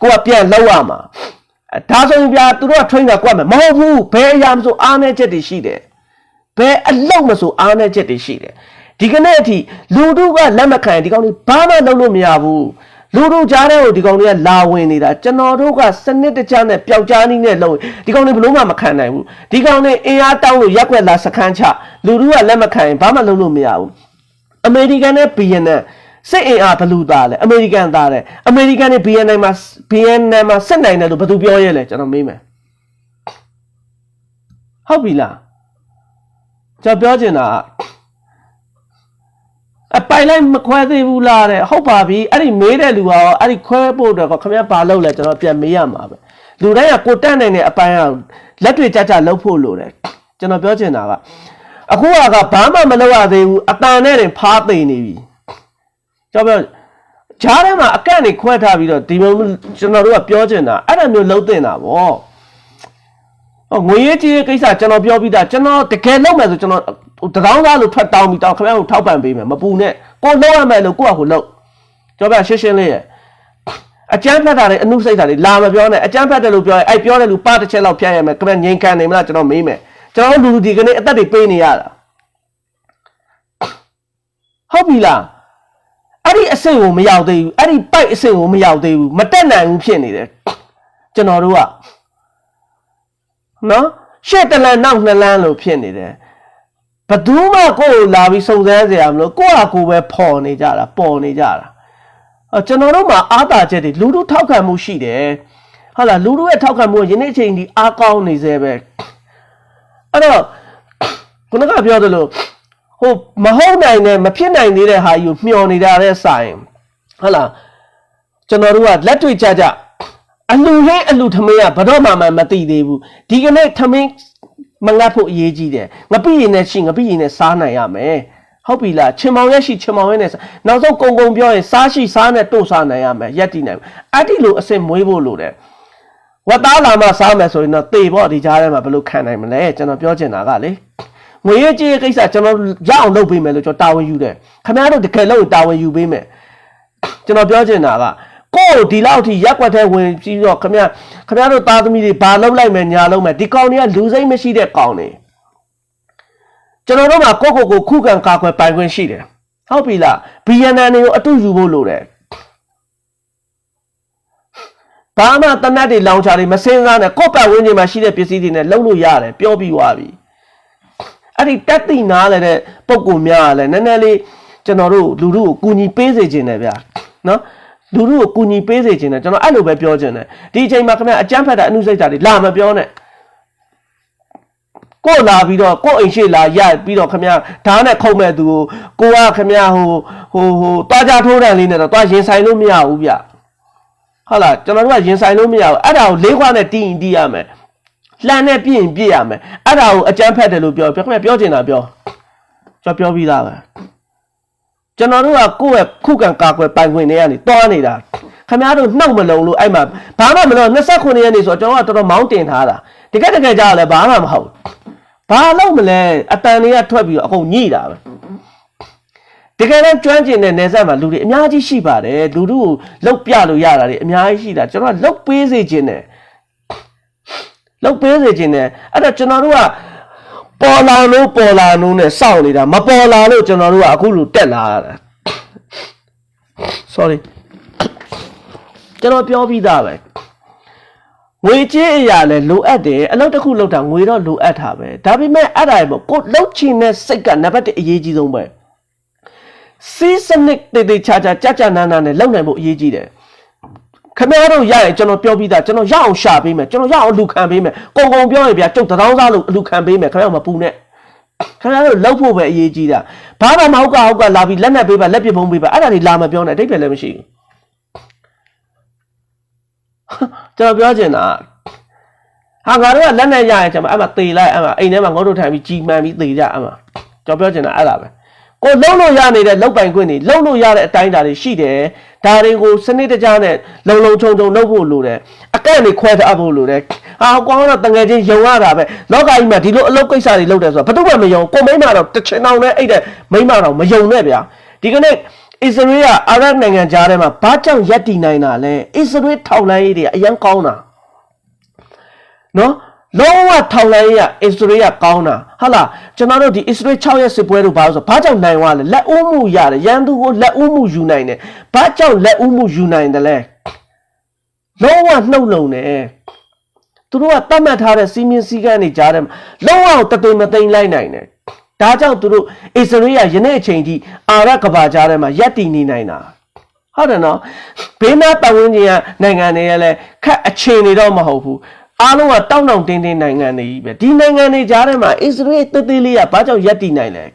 ကိုကပြန်လောက်ရမှာဒါဆိုရင်ဗျာသူတို့က train တာကိုကမဟုတ်ဘူးဘယ်အရာမဆိုအားနည်းချက်တွေရှိတယ်ဘယ်အလုပ်မဆိုအားနည်းချက်တွေရှိတယ်ဒီကနေ့အထိလူတို့ကလက်မခံဒီကောင်တွေဘာမှလုပ်လို့မရဘူးလူတို့ကြားတဲ့ကိုဒီကောင်တွေကလာဝင်နေတာကျွန်တော်တို့ကစနစ်တကျနဲ့ပျောက်ကြားနည်းနဲ့လုပ်ဒီကောင်တွေဘလို့မှမခံနိုင်ဘူးဒီကောင်တွေအင်အားတောင်းလို့ရက်ွက်လာစခန်းချလူတို့ကလက်မခံရင်ဘာမှလုပ်လို့မရဘူးအမေရိကန်နဲ့ BNN စစ်အင်အားဘလူသားလဲအမေရိကန်သားတယ်အမေရိကန်နဲ့ BNN မှာစစ်နိုင်တယ်လို့ဘယ်သူပြောရဲလဲကျွန်တော်မေးမယ်ဟုတ်ပြီလားကျွန်တော်ပြောချင်တာအပိုင်လိုက်မခွဲသေးဘူးလားတဲ့ဟုတ်ပါပြီအဲ့ဒီမေးတဲ့လူကအဲ့ဒီခွဲဖို့တော့ခင်ဗျားဘာလုပ်လဲကျွန်တော်ပြန်မေးရမှာပဲလူတိုင်းကကိုတက်နိုင်တဲ့အပိုင်းကလက်တွေကြကြလှုပ်ဖို့လိုတယ်ကျွန်တော်ပြောချင်တာကအခုကဘာမှမလုပ်ရသေးဘူးအတန်နဲ့တင်ဖားသိနေပြီကျွန်တော်ပြောဂျားထဲမှာအကန့်နေခွဲထားပြီးတော့ဒီမျိုးကျွန်တော်တို့ကပြောချင်တာအဲ့ဒါမျိုးလှုပ်တင်တာဗောငွေရေးကြီးကိစ္စကျွန်တော်ပြောပြီးသားကျွန်တော်တကယ်လုပ်မယ်ဆိုကျွန်တော်တကောင်းသားလို့ထွက်တောင်းပြီးတော့ခင်ဗျားကိုထောက်ပံ့ပေးမယ်မပူနဲ့ကိုလုပ်ရမယ်လို့ကိုယ့်အကိုလုပ်ကျွန်တော်ပြရှင်းရှင်းလေးရဲ့အကျန်းဖတ်တာတွေအနုစိတ်တာတွေလာမပြောနဲ့အကျန်းဖတ်တယ်လို့ပြောရင်အဲ့ပြောတဲ့လူပါတစ်ချက်လောက်ဖျက်ရမယ်ခင်ဗျားငြိမ်ခံနေမလားကျွန်တော်မေးမယ်ကျွန်တော်လူဒီကနေ့အသက်တွေပေးနေရတာဟုတ်ပြီလားအဲ့ဒီအဆင့်ကိုမရောက်သေးဘူးအဲ့ဒီပိုက်အဆင့်ကိုမရောက်သေးဘူးမတက်နိုင်ဘူးဖြစ်နေတယ်ကျွန်တော်တို့ကနော်ရှက်တလန်နောက်နှစ်လန်းလို့ဖြစ်နေတယ်ဘသူမှကိုယ်ကိုလာပြီးစုံစမ်းစရာမလိုကိုယ့်ဟာကိုယ်ပဲပေါ်နေကြတာပေါ်နေကြတာကျွန်တော်တို့မှာအားသာချက်တွေလူတို့ထောက်ခံမှုရှိတယ်ဟုတ်လားလူတို့ရဲ့ထောက်ခံမှုယနေ့အချိန်ဒီအားကောင်းနေသေးပဲအဲ့တော့ခုနကပြောသလိုဟိုမဟုတ်နိုင်တဲ့မဖြစ်နိုင်သေးတဲ့ဟာကြီးကိုမျှော်နေတာတဲ့ဆိုင်ဟုတ်လားကျွန်တော်တို့ကလက်တွေ့ကြကြအလူဟင်းအလူထမင်းကဘယ်တော့မှမသိသေးဘူးဒီကနေ့ထမင်းမငတ်ဖို့အရေးကြီးတယ်ငပိရင်နဲ့ရှိငပိရင်နဲ့စားနိုင်ရမယ်ဟုတ်ပြီလားချင်မောင်ရဲ့ရှိချင်မောင်ရဲ့နဲ့နောက်ဆုံးကုံပြောရင်စားရှိစားနဲ့တို့စားနိုင်ရမယ်ရက်တည်နိုင်အဲ့ဒီလိုအစစ်မွေးဖို့လိုတယ်ဝတ်သားလာမှစားမယ်ဆိုရင်တော့တေပေါ့ဒီကြားထဲမှာဘယ်လိုခံနိုင်မလဲကျွန်တော်ပြောချင်တာကလေငွေရေးကြေးကိစ္စကျွန်တော်ရအောင်လုပ်ပေးမယ်လို့ကျွန်တော်တာဝန်ယူတယ်ခင်ဗျားတို့တကယ်လို့တာဝန်ယူပေးမယ်ကျွန်တော်ပြောချင်တာကကိုဒီလောက်ထိရက်ွက်ထဲဝင်ပြီးတော့ခင်ဗျားတို့သားသမီးတွေဘာလုပ်လိုက်မယ်ညာလုပ်မယ်ဒီကောင်တွေကလူစိမ့်မရှိတဲ့ကောင်တွေကျွန်တော်တို့မှာကိုခုခံကာကွယ်ပိုင်ခွင့်ရှိတယ်ဟုတ်ပြီလား BNN တွေကိုအတူယူဖို့လိုတယ်ဘာမှတနတ်တွေလောင်ချာတွေမစင်းစားနဲ့ကိုပတ်ဝန်းကျင်မှာရှိတဲ့ပစ္စည်းတွေနဲ့လှုပ်လို့ရတယ်ပြောပြီးသွားပြီအဲ့ဒီတက်တိနားလည်းတဲ့ပုံကူများလည်းနည်းနည်းလေးကျွန်တော်တို့လူတို့ကိုကူညီပေးစေခြင်းတယ်ဗျာနော်လူတို့ကိုကူညီပေးစေခြင်းတယ်ကျွန်တော်အဲ့လိုပဲပြောခြင်းတယ်ဒီအချိန်မှာခင်ဗျအကြမ်းဖက်တာအနုစိတ်တာတွေလာမပြောနဲ့ကိုလာပြီးတော့ကိုအိမ်ရှိလာရိုက်ပြီးတော့ခင်ဗျဓာတ်နဲ့ခုံမဲ့သူကိုကခင်ဗျဟိုတွားကြထိုးတန်လေးနဲ့တော့တွားရင်ဆိုင်လို့မရဘူးဗျဟုတ်လားကျွန်တော်တို့ကရင်ဆိုင်လို့မရဘူးအဲ့ဒါကိုလေးခွနဲ့တီးရင်တီးရမယ်လှန်နဲ့ပြည့်ရင်ပြည့်ရမယ်အဲ့ဒါကိုအကြမ်းဖက်တယ်လို့ပြောခင်ဗျပြောချင်တာပြောကျွန်တော်ပြောပြီးသားပဲကျွန်တော်တို့ကကိုယ့်ရဲ့ခုခံကာကွယ်ပိုင်ခွင့်တွေကနေတွားနေတာခ ခမရတို့နှောက်မလုံးလို့အဲ့မှာဘာမှမလုပ်29ရက်နေဆိုကျွန်တော်ကတော်တော်မောင်းတင်ထားတာတကယ်ကြာလဲဘာမှမဟုတ်ဘာလို့မလဲအတန်တွေကထွက်ပြီးတော့အကုန်ညိတာပဲတကယ်လည်းကျွမ်းကျင်တဲ့နေဆက်မှာလူတွေအများကြီးရှိပါတယ်လူတို့ကိုလှုပ်ပြလို့ရတာတွေအများကြီးရှိတာကျွန်တော်ကလှုပ်ပေးစေခြင်းနဲ့လှုပ်ပေးစေခြင်းနဲ့အဲ့တော့ကျွန်တော်တို့ကပေါ်လာလို့နဲ့စောင့်နေတာမပေါ်လာလို့ကျွန်တော်တို့ကအခုလိုတက်လာတာ sorry ကျွန်တော်ပြောပြီးသားပဲငွေကြေးအရာလဲလိုအပ်တယ်အလုပ်တစ်ခုလုပ်တာငွေတော့လိုအပ်တာပဲဒါပေမဲ့အဲ့ဒါပေါ့ကိုလှုပ်ချင်တဲ့စိတ်ကနံပါတ်1အရေးကြီးဆုံးပဲစီးစနစ်တေချာကြာနာနဲ့လုံနိုင်ဖို့အရေးကြီးတယ်ခင်ဗျားတို့ရရင်ကျွန်တော်ပြောပြီးသားကျွန်တော်ရအောင်ရှာပေးမယ်ကျွန်တော်ရအောင်လူခံပေးမယ်ကုံပြောရင်ဗျာကျုပ်တထောင်းစားလို့လူခံပေးမယ်ခင်ဗျားမပူနဲ့ခင်ဗျားတို့လှုပ်ဖို့ပဲအရေးကြီးတာဘာမှမဟုတ်ကလာပြီးလက်နဲ့ပေးပါလက်ပြဖုံးပေးပါအဲ့ဒါတွေလာမပြောနဲ့အတိတ်ပဲလည်းမရှိဘူးကျွန်တော်ပြောချင်တာဟာငါတို့ကလက်နဲ့ရရင်ကျွန်မအဲ့မှာသေလိုက်အဲ့မှာအိမ်ထဲမှာငုတ်တို့ထိုင်ပြီးကြီးမှန်ပြီးသေကြအဲ့မှာကျွန်တော်ပြောချင်တာအဲ့ဒါပဲကိုလုံးလို့ရနေတဲ့လောက်ပိုင်ခွင့်တွေလုံးလို့ရတဲ့အတိုင်းတာတွေရှိတယ်ဒါတွေကိုစနစ်တကျနဲ့လုံခြုံလုပ်ဖို့လိုတယ်အကန့်တွေခွဲထားဖို့လိုတယ်ဟာကောင်းတော့တငယ်ချင်းယုံရတာပဲလောကကြီးမှာဒီလိုအလုပ်ကိစ္စတွေလုပ်တယ်ဆိုတော့ဘာလို့မှမယုံကိုမိမတော့တစ်ချင်အောင်နဲ့အဲ့တဲ့မိမတော့မယုံနဲ့ဗျာဒီကနေ့အစ္စရေးကအာရပ်နိုင်ငံကြားထဲမှာဘာကြောင့်ရပ်တည်နိုင်တာလဲအစ္စရေးထောက်လှမ်းရေးတွေအရင်ကောင်းတာနော်လုံးဝထောက်လှမ်းရေးကအစ္စရေးကကောင်းတာဟုတ်လားကျွန်တော်တို့ဒီအစ္စရေး6ရက်စစ်ပွဲတို့ဘာလို့ဆိုဘာကြောင့်နိုင်သွားလဲလက်ဦးမှုရတယ်ရန်သူကိုလက်ဦးမှုယူနိုင်တယ်ဘာကြောင့်လက်ဦးမှုယူနိုင်တယ်လဲလုံးဝနှုတ်လုံတယ်သူတို့ကတတ်မှတ်ထားတဲ့စီမင်းစည်းကမ်းတွေကြားထဲမှာလုံးဝတသွေးမသိမ်းလိုက်နိုင်တယ်ဒါကြောင့်သူတို့အစ္စရေးကယနေ့အချိန်ထိအာရပ်ကဘာကြားထဲမှာရပ်တည်နေနိုင်တာဟုတ်တယ်နော်ဘေးနားပတ်ဝန်းကျင်ကနိုင်ငံတွေကလည်းခက်အခြေအနေတော့မဟုတ်ဘူးအားလုံးကတောင်းတင်းနိုင်ငံတွေကြီးပဲဒီနိုင်ငံတွေကြားထဲမှာအစ္စရေးတေးသေးလေးကဘာကြောင့်ရပ်တည်နိုင်လဲ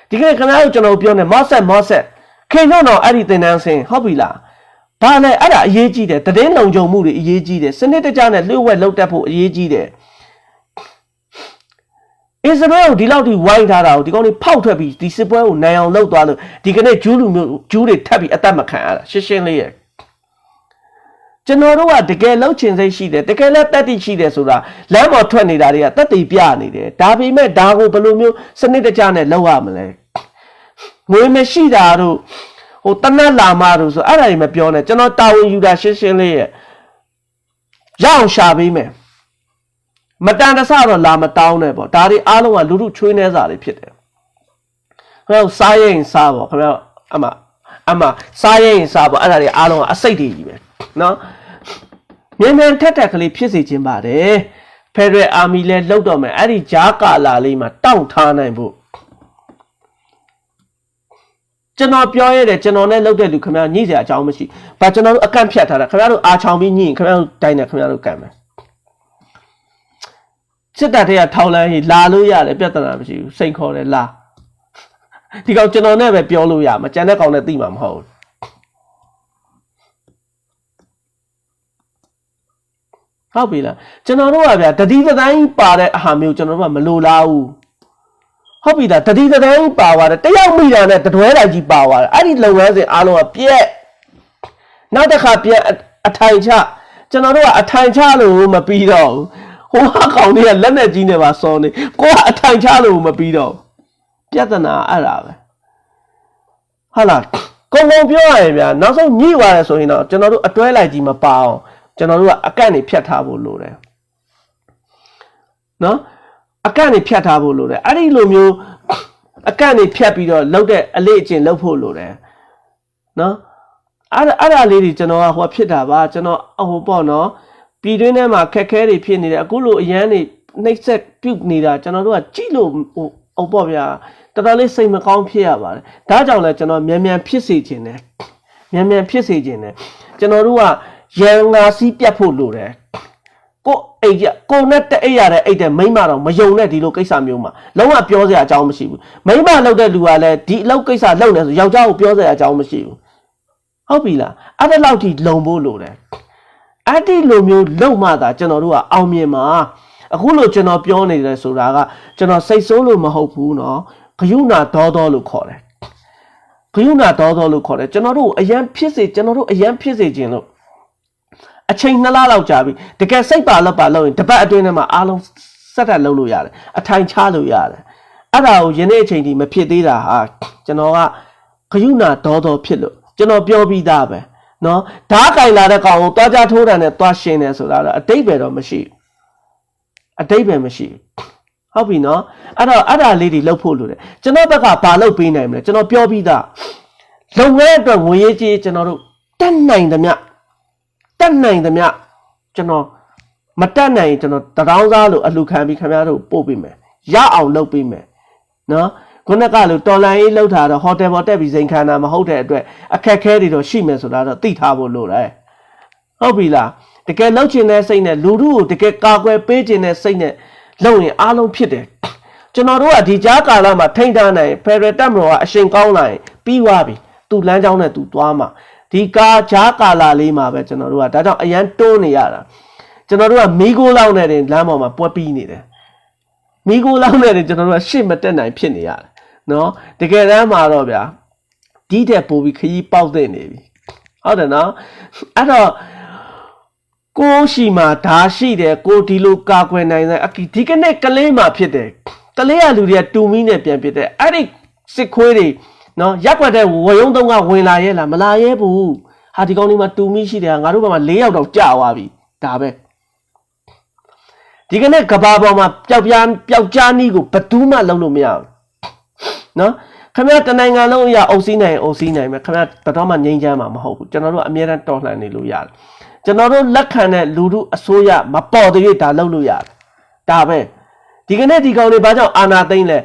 ဒီကနေ့ခင်ဗျားတို့ကျွန်တော်ပြောနေမော့ဆက်ခင်ဗျားတို့အဲ့ဒီသင်တန်းဆင်းဟုတ်ပြီလားဘာလဲအဲ့ဒါအရေးကြီးတယ်တည်င်းလုံခြုံမှုတွေအရေးကြီးတယ်စနစ်တကျနဲ့လျှို့ဝှက်လုပ်တတ်ဖို့အရေးကြီးတယ်အစ္စရေးကိုဒီလောက်ထိဝိုင်းထားတာကိုဒီကောင်တွေဖောက်ထွက်ပြီးဒီစစ်ပွဲကိုနိုင်အောင်လုပ်သွားလို့ဒီကနေ့ဂျူးလူမျိုးဂျူးတွေထပ်ပြီးအသက်မခံရတာရှင်းလေးရဲ့ကျွန်တော်တို့ကတကယ်လှုပ်ချင်စိတ်ရှိတယ်တကယ်လည်းတတ်သိရှိတယ်ဆိုတာလမ်းပေါ်ထွက်နေတာတွေကတက်တည်ပြနေတယ်ဒါပေမဲ့ဒါကိုဘယ်လိုမျိုးစနစ်တကျနဲ့လုပ်ရမလဲငွေမရှိတာတို့ဟိုတနက်လာမတို့ဆိုအဲ့ဒါတွေမပြောနဲ့ကျွန်တော်တာဝန်ယူတာရှင်းလေးရဲ့ရအောင်ရှာပေးမယ်မတန်တဆတော့လာမတောင်းနဲ့ပေါ့ဒါတွေအားလုံးကလူထုချွေးနှဲစာတွေဖြစ်တယ်ခင်ဗျားစားရင်စားပေါ့ခင်ဗျားအမစားရင်စားပေါ့အဲ့ဒါတွေအားလုံးကအစိတ်တွေကြီးပဲနော်မြန်ထက်ကလေးဖြစ်စေခြင်းပါတယ်ဖက်ဒရယ်အာမီလဲလှုပ်တော့မယ်အဲ့ဒီဂျားကာလာလေးမှာတောင့်ထားနိုင်ဖို့ကျွန်တော်ပြောရတယ်ကျွန်တော်နဲ့လှုပ်တဲ့လူခင်ဗျားညှိစရာအကြောင်းမရှိဘာကျွန်တော်တို့အကန့်ဖြတ်ထားတာခင်ဗျားတို့အာချောင်ပြီးညှိခင်ဗျားတို့တိုင်းနဲ့ခင်ဗျားတို့ကန်မယ်စစ်တပ်တွေကထောက်လန်းရေးလာလို့ရတယ်ပြဿနာမရှိဘူးစိန်ခေါ်တယ်လာဒီကောင်ကျွန်တော်နဲ့ပဲပြောလို့ရမှာကြံတဲ့ကောင်နဲ့သိမှာမဟုတ်ဘူးဟုတ်ပြီလားကျွန်တော်တို့ကဗျာတတိတတိုင်းပါတဲ့အဟာမျိုးကျွန်တော်တို့ကမလိုလားဘူးဟုတ်ပြီလားတတိတတိုင်းပါသွားတယ်တယောက်မိတာနဲ့တတွဲလိုက်ကြီးပါသွားတယ်အဲ့ဒီလုပ်ငန်းစဉ်အားလုံးကပြက်နောက်တစ်ခါပြန်အထိုင်ချကျွန်တော်တို့ကအထိုင်ချလို့မပြီးတော့ဘူးဟိုဟာကောင်တွေကလက်နဲ့ကြီးနေပါစောနေကိုကအထိုင်ချလို့မပြီးတော့ပြဿနာအဲ့ဒါပဲဟုတ်လားကုံပြောရရင်ဗျာနောက်ဆုံးညှိသွားတယ်ဆိုရင်တော့ကျွန်တော်တို့အတွဲလိုက်ကြီးမပါအောင်ကျွန်တော်တို့ကအကန့်တွေဖြတ်ထားဖို့လိုတယ်နော်အကန့်တွေဖြတ်ထားဖို့လိုတယ်အဲ့ဒီလိုမျိုးအကန့်တွေဖြတ်ပြီးတော့လှုပ်တဲ့အလေးအကျင့်လှုပ်ဖို့လိုတယ်နော်အဲ့ဒါလေးတွေကျွန်တော်ကဟိုဖြစ်တာပါကျွန်တော်ဟိုပေါ့နော်ပြည်တွင်းထဲမှာခက်ခဲတွေဖြစ်နေတယ်အခုလိုအရန်တွေနှိပ်စက်ပြုတ်နေတာကျွန်တော်တို့ကကြည့်လို့ဟိုပေါ့ဗျာတော်တော်လေးစိတ်မကောင်းဖြစ်ရပါတယ်ဒါကြောင့်လဲကျွန်တော်မြန်ဖြစ်စေခြင်းတယ်မြန်ဖြစ်စေခြင်းတယ်ကျွန်တော်တို့ကရန်ငါစီးပြတ်ဖို့လိုတယ်ကိုအိတ်ကိုနဲ့တအိတ်ရတဲ့အိတ်တဲ့မိမတော့မယုံနဲ့ဒီလိုကိစ္စမျိုးမှာလုံးဝပြောစရာအကြောင်းမရှိဘူးမိမလောက်တဲ့လူကလည်းဒီအလုပ်ကိစ္စလုပ်နေဆိုယောက်ျားကိုပြောစရာအကြောင်းမရှိဘူးဟုတ်ပြီလားအဲ့ဒါလောက်ထိလုံဖို့လိုတယ်အဲ့ဒီလိုမျိုးလုံမှသာကျွန်တော်တို့ကအောင်မြင်မှာအခုလိုကျွန်တော်ပြောနေတယ်ဆိုတာကကျွန်တော်စိတ်ဆိုးလို့မဟုတ်ဘူးเนาะဂယုဏဒေါလို့ခေါ်တယ်ဂ ခရုဏာတော်တော်လို့ခေါ်တယ်ကျွန်တော်တို့အရန်ဖြစ်စေကျွန်တော်တို့အရန်ဖြစ်စေခြင်းလို့အချိန်2လလောက်ကြာပြီတကယ်စိတ်ပါလက်ပါလို့ရင်တပတ်အတွင်းထဲမှာအားလုံးဆက်တက်လုပ်လို့ရတယ်အထိုင်ချလို့ရတယ်အဲ့ဒါကိုယနေ့အချိန်ဒီမဖြစ်သေးတာဟာကျွန်တော်ကခရုဏာတော်တော်ဖြစ်လို့ကျွန်တော်ပြောပြီးသားပဲနော်ဓာတ်ကင်လာတဲ့ကောင်ကိုတွားကြထိုးတယ်နဲ့တွားရှင်းတယ်ဆိုတာတော့အတိတ်ပဲတော့မရှိအတိတ်ပဲမရှိဟုတ်ပြီနော်အဲ့တော့အဲ့ဒါလေးတွေလှုပ်ဖို့လိုတယ်ကျွန်တော်ဘက်ကဘာလှုပ်ပေးနိုင်မလဲကျွန်တော်ပြောပြီးသားလုပ်ငန်းအတွက်ငွေရေးကြေးကျွန်တော်တို့တက်နိုင်သမျှကျွန်တော်မတက်နိုင်ကျွန်တော်တရောင်းစားလို့အလှခံပြီးခင်ဗျားတို့ပို့ပေးမယ်ရအောင်လုပ်ပေးမယ်နော်ခုနကလို့တော်လန်ရေးလှုပ်ထားတော့ဟိုတယ်ပေါ်တက်ပြီးစိန်ခံတာမဟုတ်တဲ့အတွက်အခက်ခဲတွေတော့ရှိမယ်ဆိုတာတော့သိထားဖို့လိုတယ်ဟုတ်ပြီလားတကယ်လှုပ်ချင်တဲ့စိတ်နဲ့လူထုကိုတကယ်ကာကွယ်ပေးချင်တဲ့စိတ်နဲ့လုပ်ရင်အားလုံးဖြစ်တယ်ကျွန်တော်တို့ကဒီကြားကာလမှာထိန်းထားနိုင်ဖယ်ရတက်မတော်ကအချိန်ကောင်းလာရင်ပြီးသွားပြီသူ့လမ်းကြောင်းနဲ့သူသွားမှာဒီကာကြားကာလလေးမှာပဲကျွန်တော်တို့ကဒါကြောင့်အရန်တွန်းနေရတာကျွန်တော်တို့ကမီးကိုလောက်နဲ့တင်လမ်းပေါ်မှာပွက်ပြီးနေတယ်မီးကိုလောက်နဲ့တင်ကျွန်တော်တို့ကရှေ့မတက်နိုင်ဖြစ်နေရတယ်နော်တကယ်တမ်းမှာတော့ဗျာဒီတဲ့ပို့ပြီးခကြီးပေါက်တဲ့နေပြီဟုတ်တယ်နော်အဲ့တော့ကိုရှိမှာဓာရှိတယ်ကိုဒီလိုကာကွယ်နိုင်တဲ့အကီဒီကနေ့ကလေးမှာဖြစ်တယ်ကလေးရလူတွေကတူမီနဲ့ပြန်ဖြစ်တယ်အဲ့ဒီစစ်ခွေးတွေနော်ရက်ွက်တဲ့ဝရုံးတုံးကဝင်လာရဲလားမလာရဲဘူးဟာဒီကောင်လေးမှာတူမီရှိတယ်ငါတို့ဘက်မှာ4ယောက်တော့ကြာသွားပြီဒါပဲဒီကနေ့ကဘာပေါ်မှာပျောက်ကြားနီးကိုဘယ်သူမှလုံးလို့မရဘူးနော်ခင်ဗျားတနိုင်ငံလုံးအရာအုပ်စီးနိုင်မယ်ခင်ဗျားဘယ်တော့မှငြိမ်းချမ်းမှာမဟုတ်ဘူးကျွန်တော်တို့အမြဲတမ်းတော်လှန်နေလို့ရတယ်ကျွန်တော်တို့လက်ခံတဲ့လူထုအစိုးရမပေါ်တဲ့ဒါလုပ်လို့ရတယ်ဒါပဲဒီကနေ့ဒီကောင်တွေဘာကြောင့်အာဏာသိမ်းလဲ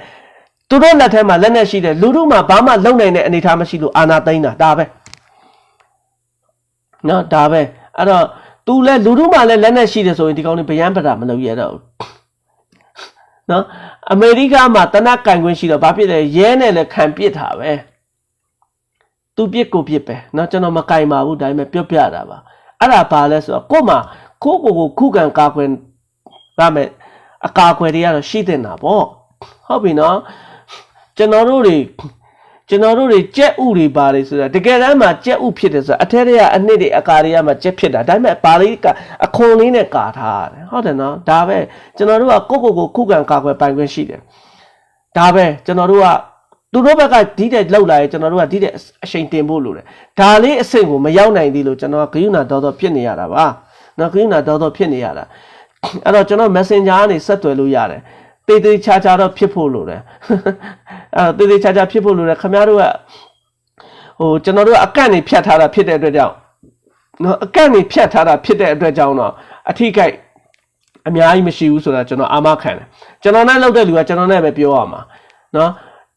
သူတို့လက်ထဲမှာလက်နဲ့ရှိတယ်လူထုမှာဘာမှလုံနိုင်တဲ့အနေအထားမရှိလို့အာဏာသိမ်းတာဒါပဲနော်ဒါပဲအဲ့တော့သူလဲလူထုမှာလဲလက်နဲ့ရှိတယ်ဆိုရင်ဒီကောင်တွေဗျမ်းပတာမလုပ်ရတော့ဘူးနော်အမေရိကမှာတနက်ကင်ခွင့်ရှိတော့ဘာဖြစ်လဲရဲနဲ့လဲခံပစ်တာပဲသူပစ်ကိုပစ်ပဲနော်ကျွန်တော်မကင်ပါဘူးဒါပေမဲ့ပြောပြတာပါအဲ့ဒါဘာလဲဆိုတော့ကို့မှာကိုခုခံကာကွယ်ရမယ်အကာအကွယ်တွေကတော့ရှိတဲ့နာပေါ့ဟုတ်ပြီနော်ကျွန်တော်တို့တွေကြက်ဥတွေပါတယ်ဆိုတာတကယ်တမ်းမှာကြက်ဥဖြစ်တယ်ဆိုတာအထက်တွေကအနှစ်တွေအကာတွေကမှကြက်ဖြစ်တာဒါပေမဲ့ဘာလေးကအခွန်လေးနဲ့ကာထားတယ်ဟုတ်တယ်နော်ဒါပဲကျွန်တော်တို့ကကိုခုခံကာကွယ်ပိုင်ခွင့်ရှိတယ်ဒါပဲကျွန်တော်တို့ကသူတို့ဘက်ကဒီတဲ့လောက်လာရင်ကျွန်တော်တို့ကဒီတဲ့အချိန်တင်ဖို့လိုတယ်ဒါလေးအဆင့်ကိုမရောက်နိုင်သေးလို့ကျွန်တော်ကဂရုဏာတော်ဖြစ်နေရတာပါနော်ဂရုဏာတော်ဖြစ်နေရတာအဲ့တော့ကျွန်တော် Messenger ကနေဆက်သွယ်လို့ရတယ်တေးချာတော့ဖြစ်ဖို့လိုတယ်အဲ့တေးချာဖြစ်ဖို့လိုတယ်ခင်ဗျားတို့ကဟိုကျွန်တော်တို့အကန့်နေဖြတ်ထားတာဖြစ်တဲ့အတွက်ကြောင့်နော်အကန့်နေဖြတ်ထားတာဖြစ်တဲ့အတွက်ကြောင့်တော့အထိကိအများကြီးမရှိဘူးဆိုတာကျွန်တော်အာမခံတယ်ကျွန်တော်နဲ့လောက်တဲ့လူကကျွန်တော်နဲ့ပဲပြောရမှာနော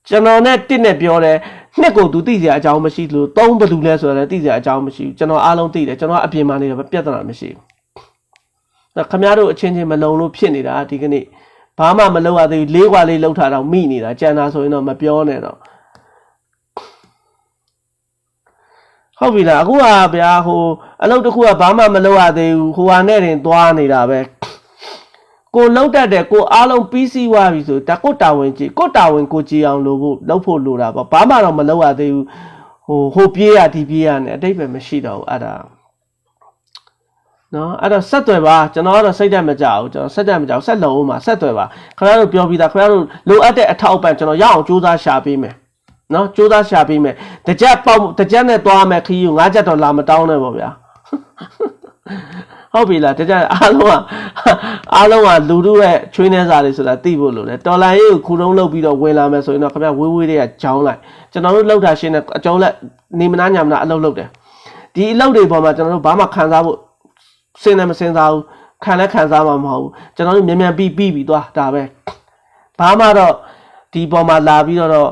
်ကျွန်တော်နဲ့တစ်နဲ့ပြောတယ်နှစ်ကိုသူသိစရာအကြောင်းမရှိလို့သုံးဘယ်သူလဲဆိုတာလည်းသိစရာအကြောင်းမရှိဘူးကျွန်တော်အားလုံးသိတယ်ကျွန်တော်အပြင်မှာနေတော့ပြဿနာမရှိဘူးခင်ဗျားတို့အချင်းချင်းမလုံလို့ဖြစ်နေတာဒီကနေ့ဘာမှမလုပ်ရသေးဘူးလေးခွာလေးလှုပ်ထားတော့မိနေတာကြံတာဆိုရင်တော့မပြောနဲ့တော့ဟုတ်ပြီလားအခုကဗျာဟိုအလုပ်တစ်ခုကဘာမှမလုပ်ရသေးဘူးဟိုဟာနဲ့တင်သွားနေတာပဲကိုလှုပ်တတ်တယ်ကိုအားလုံးပြီးစီးသွားပြီဆိုဒါကိုတာဝန်ကြည့်ကိုကြည့်အောင်လုပ်ဖို့လိုတာပေါ့ဘာမှတော့မလုပ်ရသေးဘူးဟိုပြေးရဒီပြေးရနဲ့အတိတ်ပဲမရှိတော့ဘူးအဲ့ဒါနော်အဲ့တော့ဆက်သွယ်ပါကျွန်တော်ကတော့စိတ်ဓာတ်မကြဘူးကျွန်တော်ဆက်လုံအောင်ပါဆက်သွယ်ပါခင်ဗျားတို့ပြောပြီးသားခင်ဗျားတို့လိုအပ်တဲ့အထောက်အပံ့ကျွန်တော်ရအောင်စူးစမ်းရှာပေးမယ်နော်စူးစမ်းရှာပေးမယ်တကြက်နဲ့သွားမယ်ခီးကို9ချက်တော့လာမတောင်းနဲ့ပေါ့ဗျာဟုတ်ပြီလားတကြက်အားလုံးကလူတို့ရဲ့ချွေးနှဲစာတွေဆိုတာသိဖို့လိုတယ်တော်လိုင်းရေးကိုခုတုံးလုပ်ပြီးတော့ဝင်လာမယ်ဆိုရင်တော့ခင်ဗျားဝေးတွေကကြောင်းလိုက်ကျွန်တော်တို့လောက်တာရှင်းတဲ့အကြောင်းလက်နေမနာညာမနာအလုပ်လုပ်တယ်ဒီအလုပ်တွေပေါ်မှာကျွန်တော်တို့ဘာမှခံစားဖို့စင်လည်းမစင်စားဘူးခံလည်းခံစားမှာမဟုတ်ဘူးကျွန်တော်တို့မြန်ပြီးသွားဒါပဲဘာမှတော့ဒီပေါ်မှာလာပြီးတော့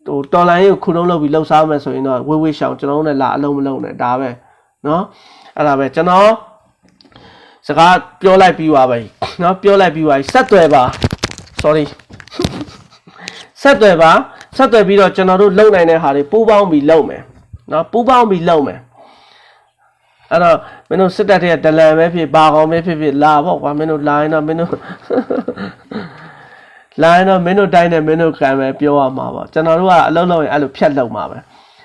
ဟိုတော်လိုင်းကိုခုလုံးလုပ်ပြီးလှုပ်ရှားမယ်ဆိုရင်တော့ဝေးရှောင်ကျွန်တော်တို့လည်းလာအလုံးမလုံးနဲ့ဒါပဲเนาะအဲ့ဒါပဲကျွန်တော်စကားပြောလိုက်ပြီးပါပဲเนาะပြောလိုက်ပြီးပါဆက်သွယ်ပါ sorry ဆက်သွယ်ပြီးတော့ကျွန်တော်တို့လုံနိုင်တဲ့ဟာတွေပူးပေါင်းပြီးလုပ်မယ်เนาะပူးပေါင်းပြီးလုပ်မယ်အဲ့တော့မင်းတို့စစ်တပ်တဲ့ဒလန်ပဲဖြစ်ဘာကောင်ပဲဖြစ်လာပေါ့ကွာမင်းတို့လာရင်တော့မင်းတို့တိုင်းနဲ့မင်းတို့ကံပဲပြောရမှာပေါ့ကျွန်တော်တို့ကအလုံးလုံးရင်အဲ့လိုဖြတ်လုံမှာပဲ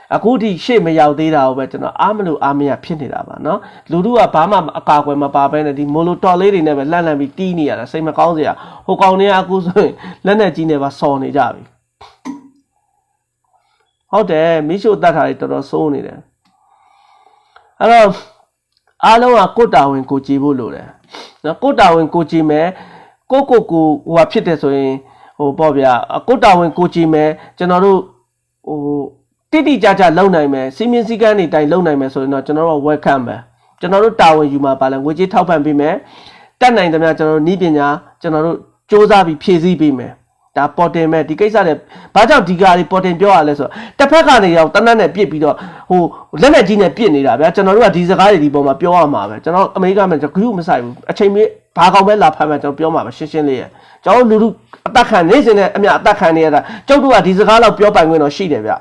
အခုထိရှေ့မရောက်သေးတာပဲကျွန်တော်အားမလို့အားမရဖြစ်နေတာပါနော်လူတို့ကဘာမှအကာအကွယ်မပါဘဲနဲ့ဒီမိုလိုတော်လေးတွေနဲ့ပဲလှန့်ပြီးတီးနေရတာစိတ်မကောင်းစရာဟိုကောင်တွေကအခုဆိုရင်လက်နဲ့ကြီးနေပါစော်နေကြပြီဟုတ်တယ်မိရှို့တတ်တာတွေတော်တော်စိုးနေတယ်အဲ့တော့အားလုံးကကိုတာဝန်ကိုကြည်ဖို့လိုတယ်နော်ကိုတာဝန်ကိုကြည်မယ်ကိုဟိုဟာဖြစ်တယ်ဆိုရင်ဟိုပေါ့ဗျာကိုတာဝန်ကိုကြည်မယ်ကျွန်တော်တို့ဟိုတိတိကျကျလုံနိုင်မယ်စီမင်းစည်းကမ်းတွေတိုင်လုံနိုင်မယ်ဆိုရင်တော့ကျွန်တော်တို့ welcome ပဲကျွန်တော်တို့တာဝန်ယူမှာပါလဲငွေကြေးထောက်ပံ့ပေးမယ်တက်နိုင်သမျှကျွန်တော်တို့ဤပညာကျွန်တော်တို့စ조사ပြီးဖြည့်ဆည်းပေးမယ်ဒါပေါ်တင်မဲ့ဒီကိစ္စတွေဘာကြောင့်ဒီကားတွေပေါ်တင်ပြောရလဲဆိုတော့တစ်ဖက်ကနေရောက်တနတ်နဲ့ပြစ်ပြီးတော့ဟိုလက်နဲ့ကြီးနဲ့ပြစ်နေတာဗျာကျွန်တော်တို့ကဒီစကားတွေဒီပေါ်မှာပြောရမှာပဲကျွန်တော်အမေရိကမှာဂရုမစိုက်ဘူးအချိန်မေးဘာကောင်ပဲလာဖမ်းမှကျွန်တော်ပြောမှာပဲရှင်းရှင်းလေးရကျွန်တော်လူလူအသက်ခံနေစင်နဲ့အမြအသက်ခံနေရတာကျုပ်တို့ကဒီစကားတော့ပြောပိုင်ခွင့်တော့ရှိတယ်ဗျ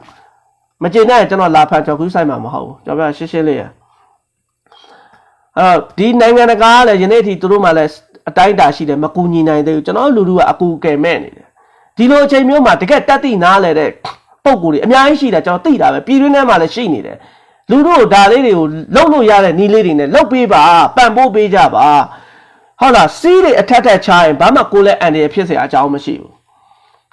မကျေနပ်ရင်ကျွန်တော်လာဖမ်းကျွန်တော်ဂရုစိုက်မှာမဟုတ်ဘူးကျွန်တော်ပြောရှင်းရှင်းလေးရဒီနိုင်ငံတကာကလည်းယနေ့အထိသူတို့မှလည်းအတိုင်းအတာရှိတယ်မကူညီနိုင်သေးဘူးကျွန်တော်လူလူကအကူကယ်မဲ့နေတယ်ဒီလိုအချိန်မျိုးမှာတကယ်တက်တိနားလဲတဲ့ပုံကိုယ်တွေအများကြီးရှိတယ်ကျွန်တော်သိတာပဲပြည်တွင်းထဲမှာလည်းရှိနေတယ်လူတို့ဒါလေးတွေကိုလှုပ်လို့ရတဲ့နီးလေးတွေနဲ့လှုပ်ပေးပါပံ့ပိုးပေးကြပါဟုတ်လားစီးတွေအထက်ထက်ချရင်ဘာမှကိုယ်လည်းအန်ရဖြစ်เสียအကြောင်းမရှိဘူး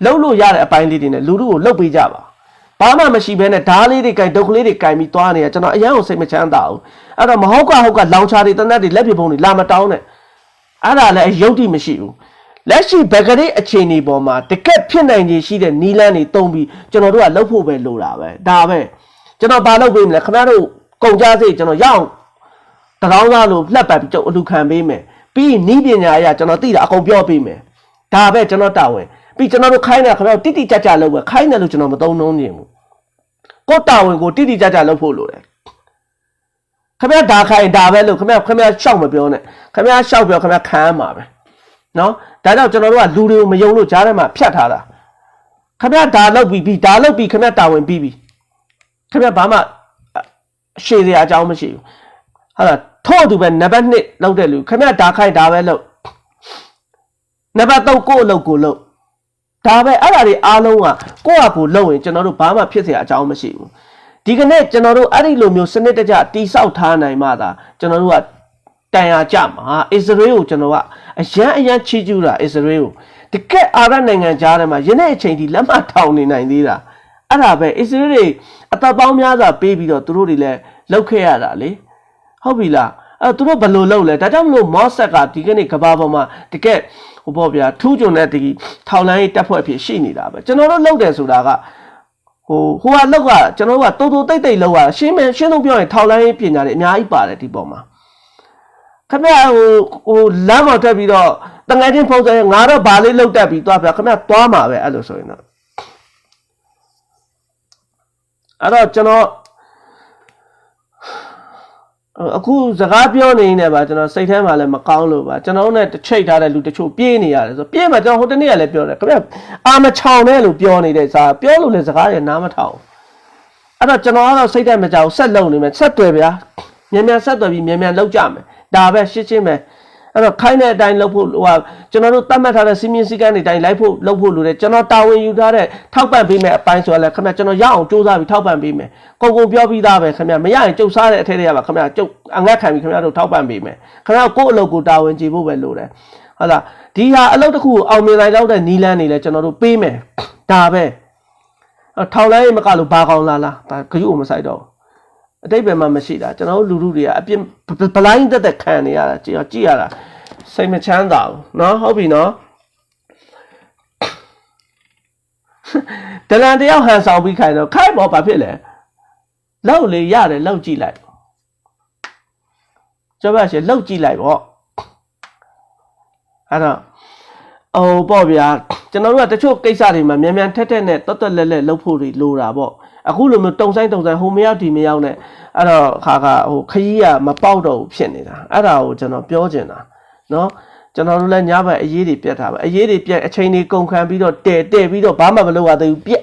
လှုပ်လို့ရတဲ့အပိုင်းလေးတွေနဲ့လူတို့ကိုလှုပ်ပေးကြပါဘာမှမရှိဘဲနဲ့ဓားလေးတွေကင်ဒုက္ခလေးတွေကင်ပြီးသွားနေရကျွန်တော်အရန်ကိုစိတ်မချမ်းသာဘူးအဲ့တော့မဟုတ်ကလောင်ချာတွေတနက်တွေလက်ပြပုံတွေလာမတောင်းနဲ့အဲ့ဒါလည်းအယုတ်တိမရှိဘူးလက်ရှိဘက်ကလေးအခြေအနေပေါ်မှာတကက်ဖြစ်နိုင်ခြေရှိတဲ့နီလန်းတွေတုံးပြီးကျွန်တော်တို့ကလှုပ်ဖို့ပဲလိုတာပဲဒါပဲကျွန်တော်ဘာလုပ်ပေးမလဲခင်ဗျားတို့ကုန်ကြစိတ်ကျွန်တော်ရအောင်တကောင်းသားလို့လှက်ပတ်ပြီးကျုပ်အလူခံပေးမယ်ပြီးနီးပညာအရာကျွန်တော်သိတာအကုန်ပြောပေးမယ်ဒါပဲကျွန်တော်တာဝန်ပြီးကျွန်တော်တို့ခိုင်းတယ်ခင်ဗျားတို့တိတိကျကျလုပ်ပဲခိုင်းတယ်လို့ကျွန်တော်မသုံးနှုံးနေဘူးကိုတာဝန်ကိုတိတိကျကျလုပ်ဖို့လိုတယ်ခင်ဗျားဒါခိုင်းဒါပဲလို့ခင်ဗျားရှောက်မပြောနဲ့ခင်ဗျားရှောက်ပြောခင်ဗျားခံရမှာပဲနော်ဒါကြောင့်ကျွန်တော်တို့ကလူတွေကိုမယုံလို့ကြားထဲမှာဖြတ်ထားတာခင်ဗျားဒါလုပ်ပြီးဒါလုပ်ပြီးခင်ဗျားတာဝန်ပြီးခင်ဗျားဘာမှရှေ့စရာအကြောင်းမရှိဘူးဟုတ်လားထို့သူပဲနံပါတ်1လောက်တဲ့လူခင်ဗျားဒါခိုင်းဒါပဲလုပ်နံပါတ်3ကိုယ့်အလုပ်ကိုလုပ်ဒါပဲအဲ့ဒါတွေအားလုံးကကိုယ့်အကူလုပ်ရင်ကျွန်တော်တို့ဘာမှဖြစ်เสียအကြောင်းမရှိဘူးဒီကနေ့ကျွန်တော်တို့အဲ့ဒီလိုမျိုးစနစ်တကျတိဆောက်ထားနိုင်မှသာကျွန်တော်တို့ကတန်ရာကြမှာအစ္စရေးကိုကျွန်တော်ကအရန်ချီးကျူးတာအစ္စရေးကိုတကက်အာရနိုင်ငံကြားထဲမှာယနေ့အချိန်ထိလက်မထောင်နေနိုင်သေးတာအဲ့ဒါပဲအစ္စရေးတွေအသက်ပေါင်းများစွာပေးပြီးတော့သူတို့တွေလည်းလောက်ခဲ့ရတာလေဟုတ်ပြီလားအဲ့သူတို့ဘယ်လိုလုပ်လဲဒါကြောင့်မလို့မော့ဆက်ကဒီကနေ့ကဘာပေါ်မှာတကက်ဟိုပေါ့ဗျာထူးချွန်တဲ့ဒီထောင်လိုင်းတက်ဖွဲ့ဖြစ်ရှိနေတာပဲကျွန်တော်တို့လုပ်တယ်ဆိုတာကဟိုကလောက်ကကျွန်တော်တို့ကတိုးတိတ်လောက်ရရှင်းဆုံးပြောရင်ထောင်လိုင်းပညာတွေအများကြီးပါတယ်ဒီပေါ်မှာခင်ဗျဟိုလမ်းပေါ်တက်ပြီးတော့တငယ်ချင်းဖုန်းဆက်ငါတော့ဘာလေးလောက်တက်ပြီးသွားပြခင်ဗျသွားမှာပဲအဲ့လိုဆိုရင်တော့အဲ့တော့ကျွန်တော်အခုစကားပြောနေနေပါကျွန်တော်စိတ်ထဲမှာလည်းမကောင်းလို့ပါကျွန်တော်နဲ့ချိတ်ထားတဲ့လူတချို့ပြေးနေရတယ်ဆိုပြေးမှာကျွန်တော်ဟိုတနေ့ကလည်းပြောတယ်ခင်ဗျအာမချောင်နဲ့လို့ပြောနေတဲ့စာပြောလို့လည်းစကားရနားမထောင်အဲ့တော့ကျွန်တော်ကတော့စိတ်ထဲမကြောက်ဆက်လုံနေမယ်ဆက်တွေ့ဗျာမြန်ဆက်တွေ့ပြီးမြန်လောက်ကြမယ်ဒါပဲရှင်းပဲအဲ့တော့ခိုင်းတဲ့အတိုင်းလုပ်ဖို့ဟိုကျွန်တော်တို့တတ်မှတ်ထားတဲ့စီမင်းစည်းကမ်းတွေအတိုင်းလိုက်ဖို့လုပ်ဖို့လိုတယ်ကျွန်တော်တာဝန်ယူထားတဲ့ထောက်ပံ့ပေးမယ်အပိုင်းဆိုရလဲခင်ဗျကျွန်တော်ရအောင်စူးစမ်းပြီးထောက်ပံ့ပေးမယ်ကုန်ပြောပြီးသားပဲခင်ဗျမရရင်ကျုပ်စားတဲ့အထက်တွေကပါခင်ဗျကျုပ်အငတ်ခံပြီးခင်ဗျတို့ထောက်ပံ့ပေးမယ်ခင်ဗျကိုယ့်အလုပ်ကိုတာဝန်ကြည့်ဖို့ပဲလိုတယ်ဟုတ်လားဒီဟာအလုပ်တစ်ခုကိုအောင်မြင်နိုင်တော့တဲ့နီလန်းနေလဲကျွန်တော်တို့ပေးမယ်ဒါပဲထောင်လိုင်းမကလို့ဘာကောင်းလားဒါဂရုကိုမဆိုင်တော့အတိတ်ပဲမှမရှိတာကျွန်တော်တို့လူလူတွေကအပြစ်ဘလိုင်းတက်ခံနေရတာကြည့်ရတာစိတ်မချမ်းသာဘူးเนาะဟုတ်ပြီเนาะတလန်တယောက်ဟန်ဆောင်ပြီးခိုင်းတော့ခိုင်းပေါ်ဘာဖြစ်လဲလောက်လေရတယ်လောက်ကြည့်လိုက်ကျော်ပါရှင်လောက်ကြည့်လိုက်ပေါ့အဲ့တော့ပေါ့ဗျာကျွန်တော်တို့ကတချို့ကိစ္စတွေမှာမြန်ထက်နဲ့တွတ်လက်လှုပ်ဖို့တွေလိုတာပေါ့အခုလိုမျိုးတုံဆိုင်ဟိုမရောက်ဒီမရောက်နဲ့အဲ့တော့ခါဟိုခကြီးကမပေါက်တော့ဘူးဖြစ်နေတာအဲ့ဒါကိုကျွန်တော်ပြောချင်တာနော်ကျွန်တော်တို့လည်းညဘက်အရေးတွေပြတ်တာပဲအရေးတွေပြတ်အချိန်တွေကုန်ခံပြီးတော့တဲ့ပြီးတော့ဘာမှမလုပ်ရသေးဘူးပြက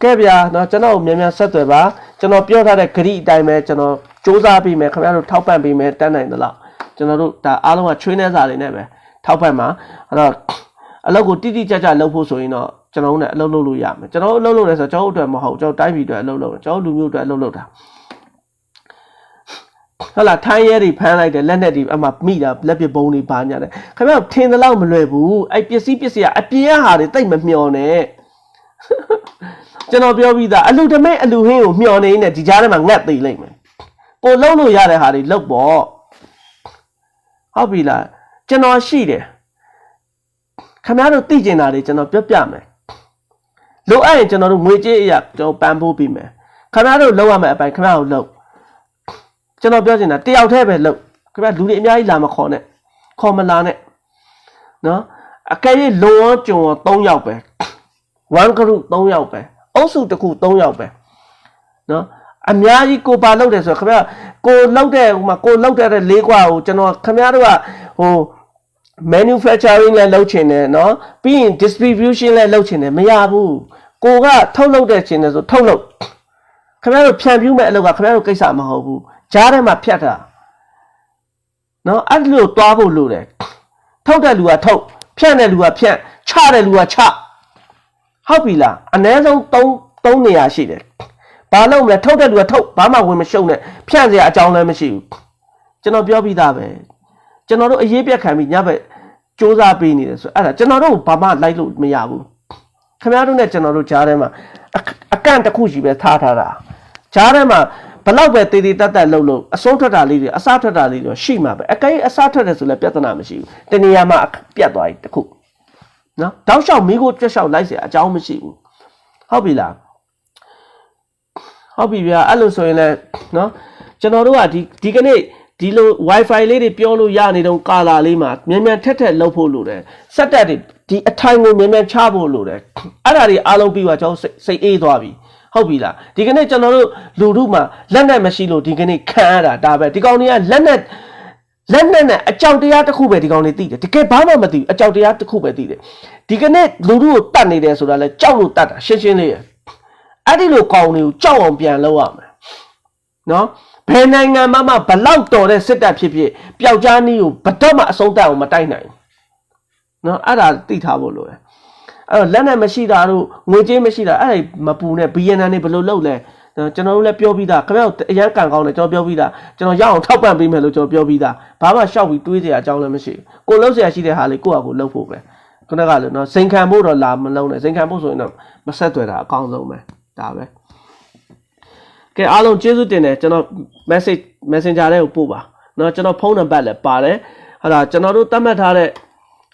်ကဲဗျာနော်ကျွန်တော်မြန်ဆက်သွယ်ပါကျွန်တော်ပြောထားတဲ့ဂရိအတိုင်းပဲကျွန်တော်စူးစမ်းပြီးမယ်ခင်ဗျားတို့ထောက်ပံ့ပေးမယ်တန်းနိုင်သလားကျွန်တော်တို့ဒါအားလုံးကချွေးနှဲစာတွေနဲ့ပဲထောက်ပံ့မှာအဲ့တော့အလုပ်ကိုတိတိကျကျလုပ်ဖို့ဆိုရင်တော့ ကျွန်တော်နဲ့အလုပ်လုပ်လို့ရမယ်ကျွန်တော်အလုပ်လုပ်လဲဆိုတော့ကျွန်တော်အတွက်မဟုတ်ကျွန်တော်တိုင်းပြည်အတွက်အလုပ်လုပ်တယ်ကျွန်တော်လူမျိုးအတွက်အလုပ်လုပ်တာဟုတ်လားထိုင်းရဲတွေဖမ်းလိုက်တယ်လက်နဲ့တွေအမှမိတာလက်ပစ်ပုံးတွေပါညာတယ်ခင်ဗျားထင်သလောက်မလွယ်ဘူးအဲ့ပစ္စည်းကအပြင်ကဟာတွေတိတ်မမျောနဲ့ကျွန်တော်ပြောပြီးသားအလူတမဲအလူဟင်းကိုမျောနေနေဒီကြားထဲမှာငတ်သေးလိမ့်မယ်ကိုလုံးလို့ရတဲ့ဟာတွေလောက်ပေါ့ဟုတ်ပြီလားကျွန်တော်ရှိတယ်ခင်ဗျားတို့သိကျင်တာတွေကျွန်တော်ပြောပြမယ်လိုအပ်ရင်ကျွန်တော်တို့ငွေကြေးအရာကျွန်တော်ပန်ဖိုးပေးမယ်ခင်ဗျားတို့လောက်ရမယ်အပိုင်းခင်ဗျားတို့လောက်ကျွန်တော်ပြောချင်တာတယောက်တည်းပဲလောက်ခင်ဗျာလူတွေအများကြီးလာမခေါ်နဲ့ခေါ်မလာနဲ့နော်အကယ်၍လုံရောကြုံရော3ယောက်ပဲ1 group 3ယောက်ပဲအုပ်စုတစ်ခု3ယောက်ပဲနော်အများကြီးကိုပါလောက်တယ်ဆိုတော့ခင်ဗျာကိုလောက်တဲ့ဟိုမှာကိုလောက်တဲ့၄ခွာကိုကျွန်တော်ခင်ဗျားတို့ကဟို manufacturing လည်းလုပ်ချင်တယ်နော်ပြီးရင် distribution လည်းလုပ်ချင်တယ်မရဘူးကိုကထုတ်လုပ်တဲ့ချင်တယ်ဆိုထုတ်လုပ်ခင်ဗျားတို့ဖြန့်ဖြူးမဲ့အလုပ်ကခင်ဗျားတို့ကိစ္စမဟုတ်ဘူးကြားထဲမှာဖြတ်တာနော်အဲ့လိုတွားဖို့လိုတယ်ထုတ်တဲ့လူကထုတ်ဖြန့်တဲ့လူကဖြန့်ချတဲ့လူကချဟုတ်ပြီလားအနည်းဆုံး3နေရာရှိတယ်ဘာလို့မလဲထုတ်တဲ့လူကထုတ်ဘာမှဝင်မရှုံနဲ့ဖြန့်စရာအကြောင်းလည်းမရှိဘူးကျွန်တော်ပြောပြီးသားပဲကျွန်တော်တို့အရေးပြတ်ခံပြီးညဘက်စူးစမ်းပေးနေတယ်ဆိုအဲ့ဒါကျွန်တော်တို့ဘာမှလိုက်လို့မရဘူးခင်ဗျားတို့နဲ့ကျွန်တော်တို့ကြားထဲမှာအကန့်တစ်ခုရှိပဲထားတာကြားထဲမှာဘလောက်ပဲတေးသေးတက်လှုပ်လို့အစိုးထွက်တာလေးတွေအစားထွက်တာလေးတွေရှိမှာပဲအကယ်အစားထွက်တယ်ဆိုလည်းပြဿနာမရှိဘူးတနေရာမှာပြတ်သွားပြီတခုနော်တောက်လျှောက်မိကိုကြွက်လျှောက်လိုက်เสียအကြောင်းမရှိဘူးဟုတ်ပြီလားဟုတ်ပြီဗျာအဲ့လိုဆိုရင်လည်းနော်ကျွန်တော်တို့ကဒီကနေ့ဒီလို wifi လေးတွေပြောလို့ရနေတော့ကာလာလေးမှာမြန်မြန်ထက်လှုပ်ဖို့လိုတယ်စက်တက်တွေဒီအထိုင်ကိုမြန်မြန်ချဖို့လိုတယ်အဲ့ဒါတွေအားလုံးပြီးတော့ကျွန်တော်စိတ်အေးသွားပြီဟုတ်ပြီလားဒီကနေ့ကျွန်တော်တို့လူထုမှာလက်နဲ့မရှိလို့ဒီကနေ့ခံရတာဒါပဲဒီကောင်တွေကလက်နဲ့နဲ့အကြောက်တရားတစ်ခုပဲဒီကောင်တွေသိတယ်တကယ်ဘာမှမသိဘူးအကြောက်တရားတစ်ခုပဲသိတယ်ဒီကနေ့လူထုကိုတတ်နေတယ်ဆိုတာလဲကြောက်လို့တတ်တာရှင်းရှင်းလေးရအဲ့ဒီလိုကောင်တွေကိုကြောက်အောင်ပြန်လုပ်ရမယ်နော်ဘယ်နိုင်ငံမှဘလောက်တော်တဲ့စစ်တပ်ဖြစ်ဖြစ်ပျောက်ကြားနည်းကိုဘတော့မှအဆုံးတတ်အောင်မတိုက်နိုင်ဘူးနော်အဲ့ဒါသိထားဖို့လိုတယ်အဲ့တော့လက်နဲ့မရှိတာတို့ငွေကြေးမရှိတာအဲ့ဒါမပူနဲ့ဘီယန်နန်တွေဘယ်လိုလုပ်လဲကျွန်တော်တို့လည်းပြောပြီးသားခင်ဗျားတို့အရန်ကန်ကောင်းတယ်ကျွန်တော်ပြောပြီးသားကျွန်တော်ရအောင်ထောက်ပံ့ပေးမယ်လို့ကျွန်တော်ပြောပြီးသားဘာမှရှောက်ပြီးတွေးစရာအကြောင်းလည်းမရှိဘူးကိုလှုပ်စရာရှိတဲ့ဟာလေးကိုယ့်ဟာကိုလှုပ်ဖို့ပဲခုနကလို့နော်စိန်ခံဖို့တော့လာမလုံးနဲ့စိန်ခံဖို့ဆိုရင်တော့မဆက်သွယ်တာအကောင်းဆုံးပဲဒါပဲကဲအားလုံးကျေးဇူးတင်တယ်ကျွန်တော် messenger လေးကိုပို့ပါနော်ကျွန်တော်ဖုန်းနံပါတ်လည်းပါတယ်ဟာဒါကျွန်တော်တို့သတ်မှတ်ထားတဲ့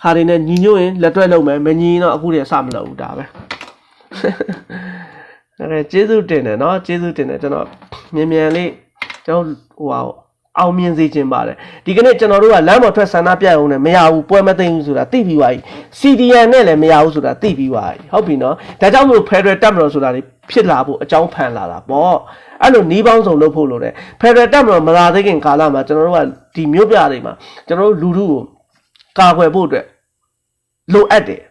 ဟာတွေနဲ့ညီညွတ်ရင်လက်တွဲလုပ်မယ်မညီရင်တော့အခုတည်းအစမလုပ်ဘူးဒါပဲအဲ့ကျေးဇူးတင်တယ်နော်ကျေးဇူးတင်တယ်ကျွန်တော်မြန်လေးကျွန်တော်ဟိုအောင်မြင်စေခြင်းပါတယ်ဒီကနေ့ကျွန်တော်တို့ကလမ်းပေါ်ထွက်ဆန္ဒပြရုံနဲ့မရဘူးပွဲမသိဘူးဆိုတာသိပြီးပါပြီ CDN နဲ့လည်းမရဘူးဆိုတာသိပြီးပါပြီဟုတ်ပြီနော်ဒါကြောင့်မို့ Federal တက်မလို့ဆိုတာတွေဖြစ်လာဖို့အကြောင်းဖန်လာတာပေါ့အဲ့လိုနီးပေါင်းစုံလုပ်ဖို့လိုတယ် Federal တက်မလို့မလာသေးခင်ကာလမှာကျွန်တော်တို့ကဒီမြို့ပြတွေမှာကျွန်တော်တို့လူထုကိုကာကွယ်ဖို့အတွက်လိုအပ်တယ်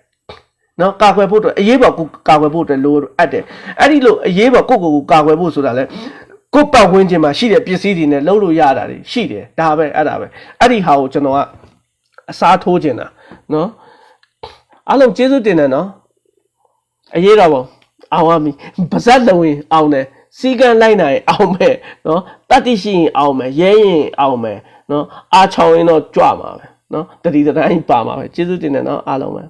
နော်ကာကွယ်ဖို့အတွက်အရေးပေါ်ကိုကာကွယ်ဖို့အတွက်လိုအပ်တယ်အဲ့ဒီလိုအရေးပေါ်ကိုကာကွယ်ဖို့ဆိုတာလဲကိုပတ်ဝန်းကျင်မှာရှိတဲ့ပစ္စည်းတွေနဲ့လုံးလို့ရတာတွေရှိတယ်ဒါပဲအဲ့ဒါပဲအဲ့ဒီဟာကိုကျွန်တော်ကအစားထိုးခြင်းတာနော်အားလုံးကျေးဇူးတင်တယ်နော်အရေးတော်ပုံအောင်ရမည်ပါဇက်လုံးရင်အောင်တယ်စီကံလိုက်နိုင်အောင်မယ်နော်တတိရှိရင်အောင်မယ်ရဲရင်အောင်မယ်နော်အားချောင်းရင်တော့ကြွမှာပဲနော်တတိတိုင်းပါမှာပဲကျေးဇူးတင်တယ်နော်အားလုံးပဲ